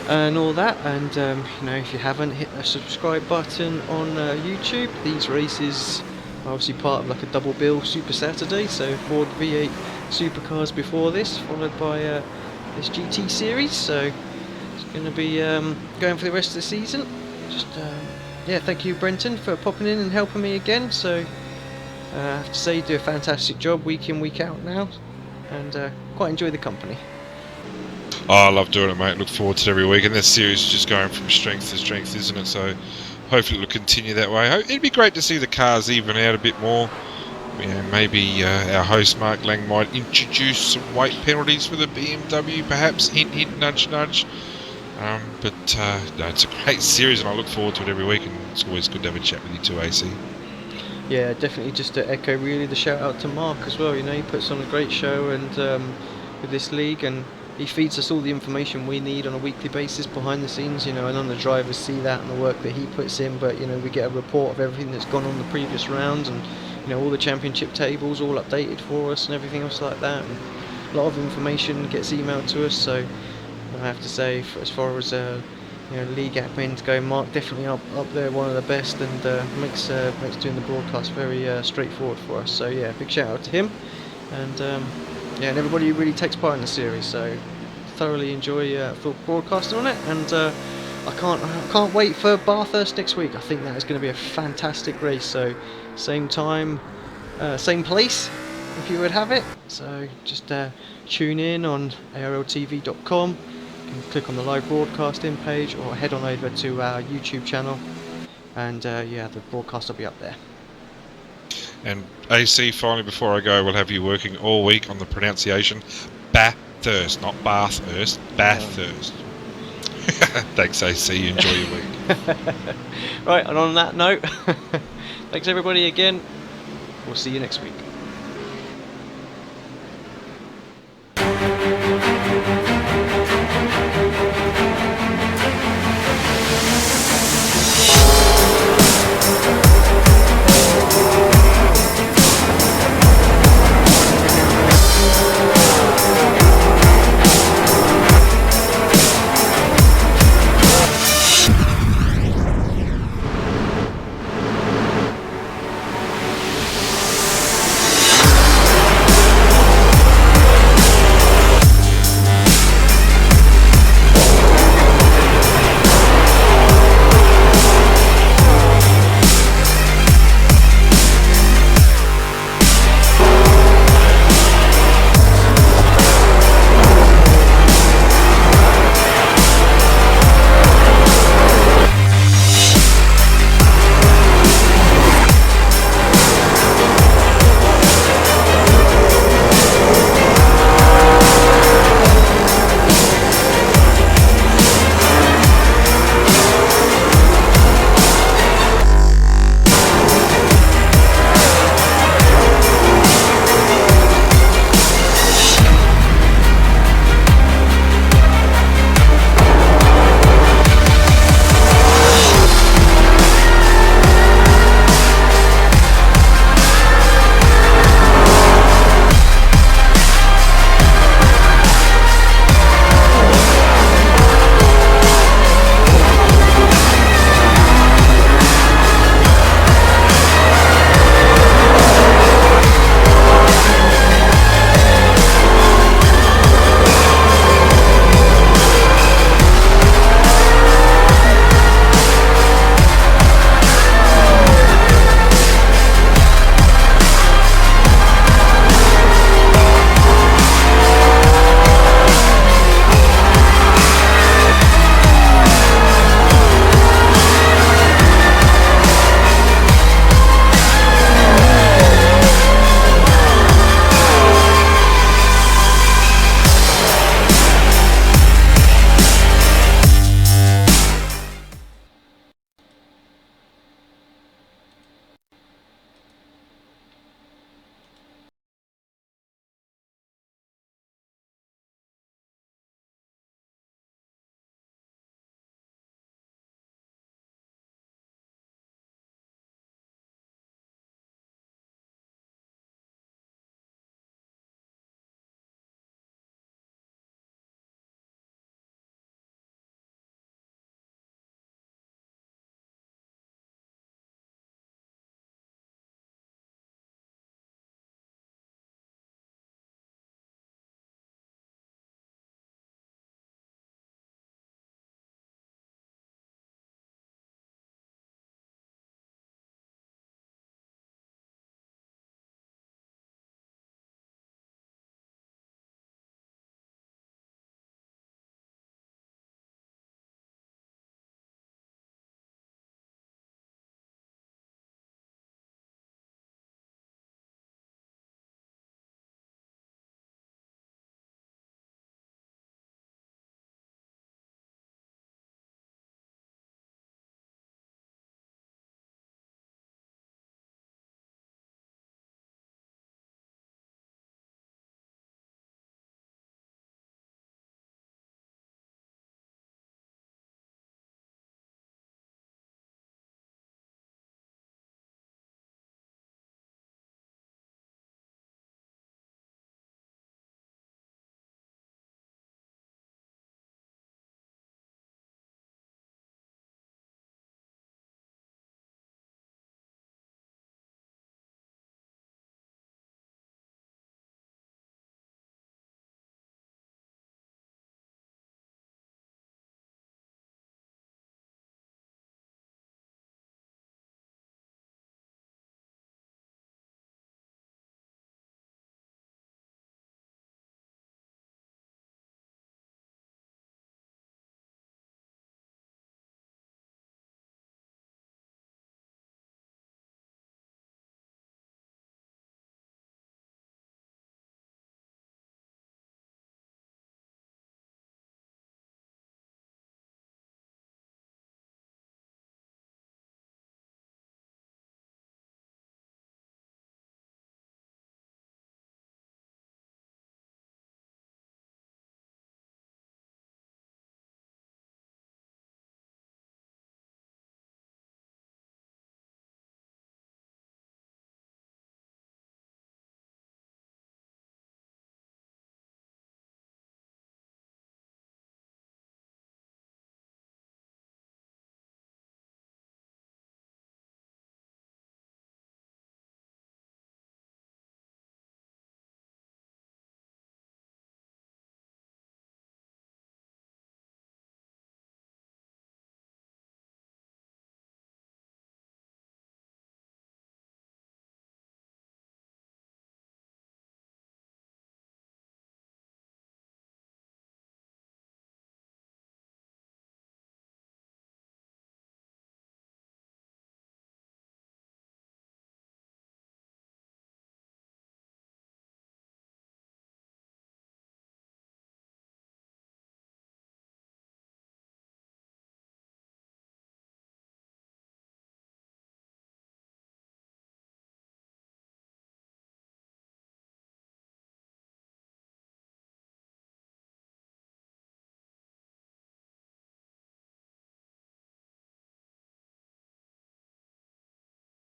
A: and all that. And you know, if you haven't, hit the subscribe button on YouTube. These races are obviously part of like a double bill Super Saturday, so Ford V8 supercars before this, followed by this GT series. So going to be going for the rest of the season. Just yeah, thank you Brenton for popping in and helping me again. So I have to say you do a fantastic job week in week out now, and quite enjoy the company.
B: Oh, I love doing it, mate. Look forward to it every week, and this series is just going from strength to strength, isn't it? So hopefully it'll continue that way. It'd be great to see the cars even out a bit more. You know, maybe our host Mark Lang might introduce some weight penalties for the BMW, perhaps. Hint, hint, nudge, nudge. But no, it's a great series, and I look forward to it every week. And it's always good to have a chat with you too, AC.
A: Yeah, definitely. Just to echo really the shout out to Mark as well. You know, he puts on a great show and with this league, and he feeds us all the information we need on a weekly basis behind the scenes. You know, and none of the drivers see that and the work that he puts in, but you know, we get a report of everything that's gone on the previous rounds, and you know, all the championship tables all updated for us and everything else like that. And a lot of information gets emailed to us, so I have to say, as far as you know, league admins go, Mark definitely up there, one of the best, and makes doing the broadcast very straightforward for us. So yeah, big shout out to him, and yeah, and everybody who really takes part in the series. So thoroughly enjoy for broadcasting on it, and I can't wait for Bathurst next week. I think that is going to be a fantastic race. So same time, same place, if you would have it. So just tune in on arltv.com. You can click on the live broadcasting page or head on over to our YouTube channel, and yeah, the broadcast will be up there.
B: And AC, finally, before I go, we'll have you working all week on the pronunciation. Bathurst, not Bathurst. Bathurst. Thanks, AC. Enjoy your week.
A: Right, and on that note, thanks everybody again. We'll see you next week.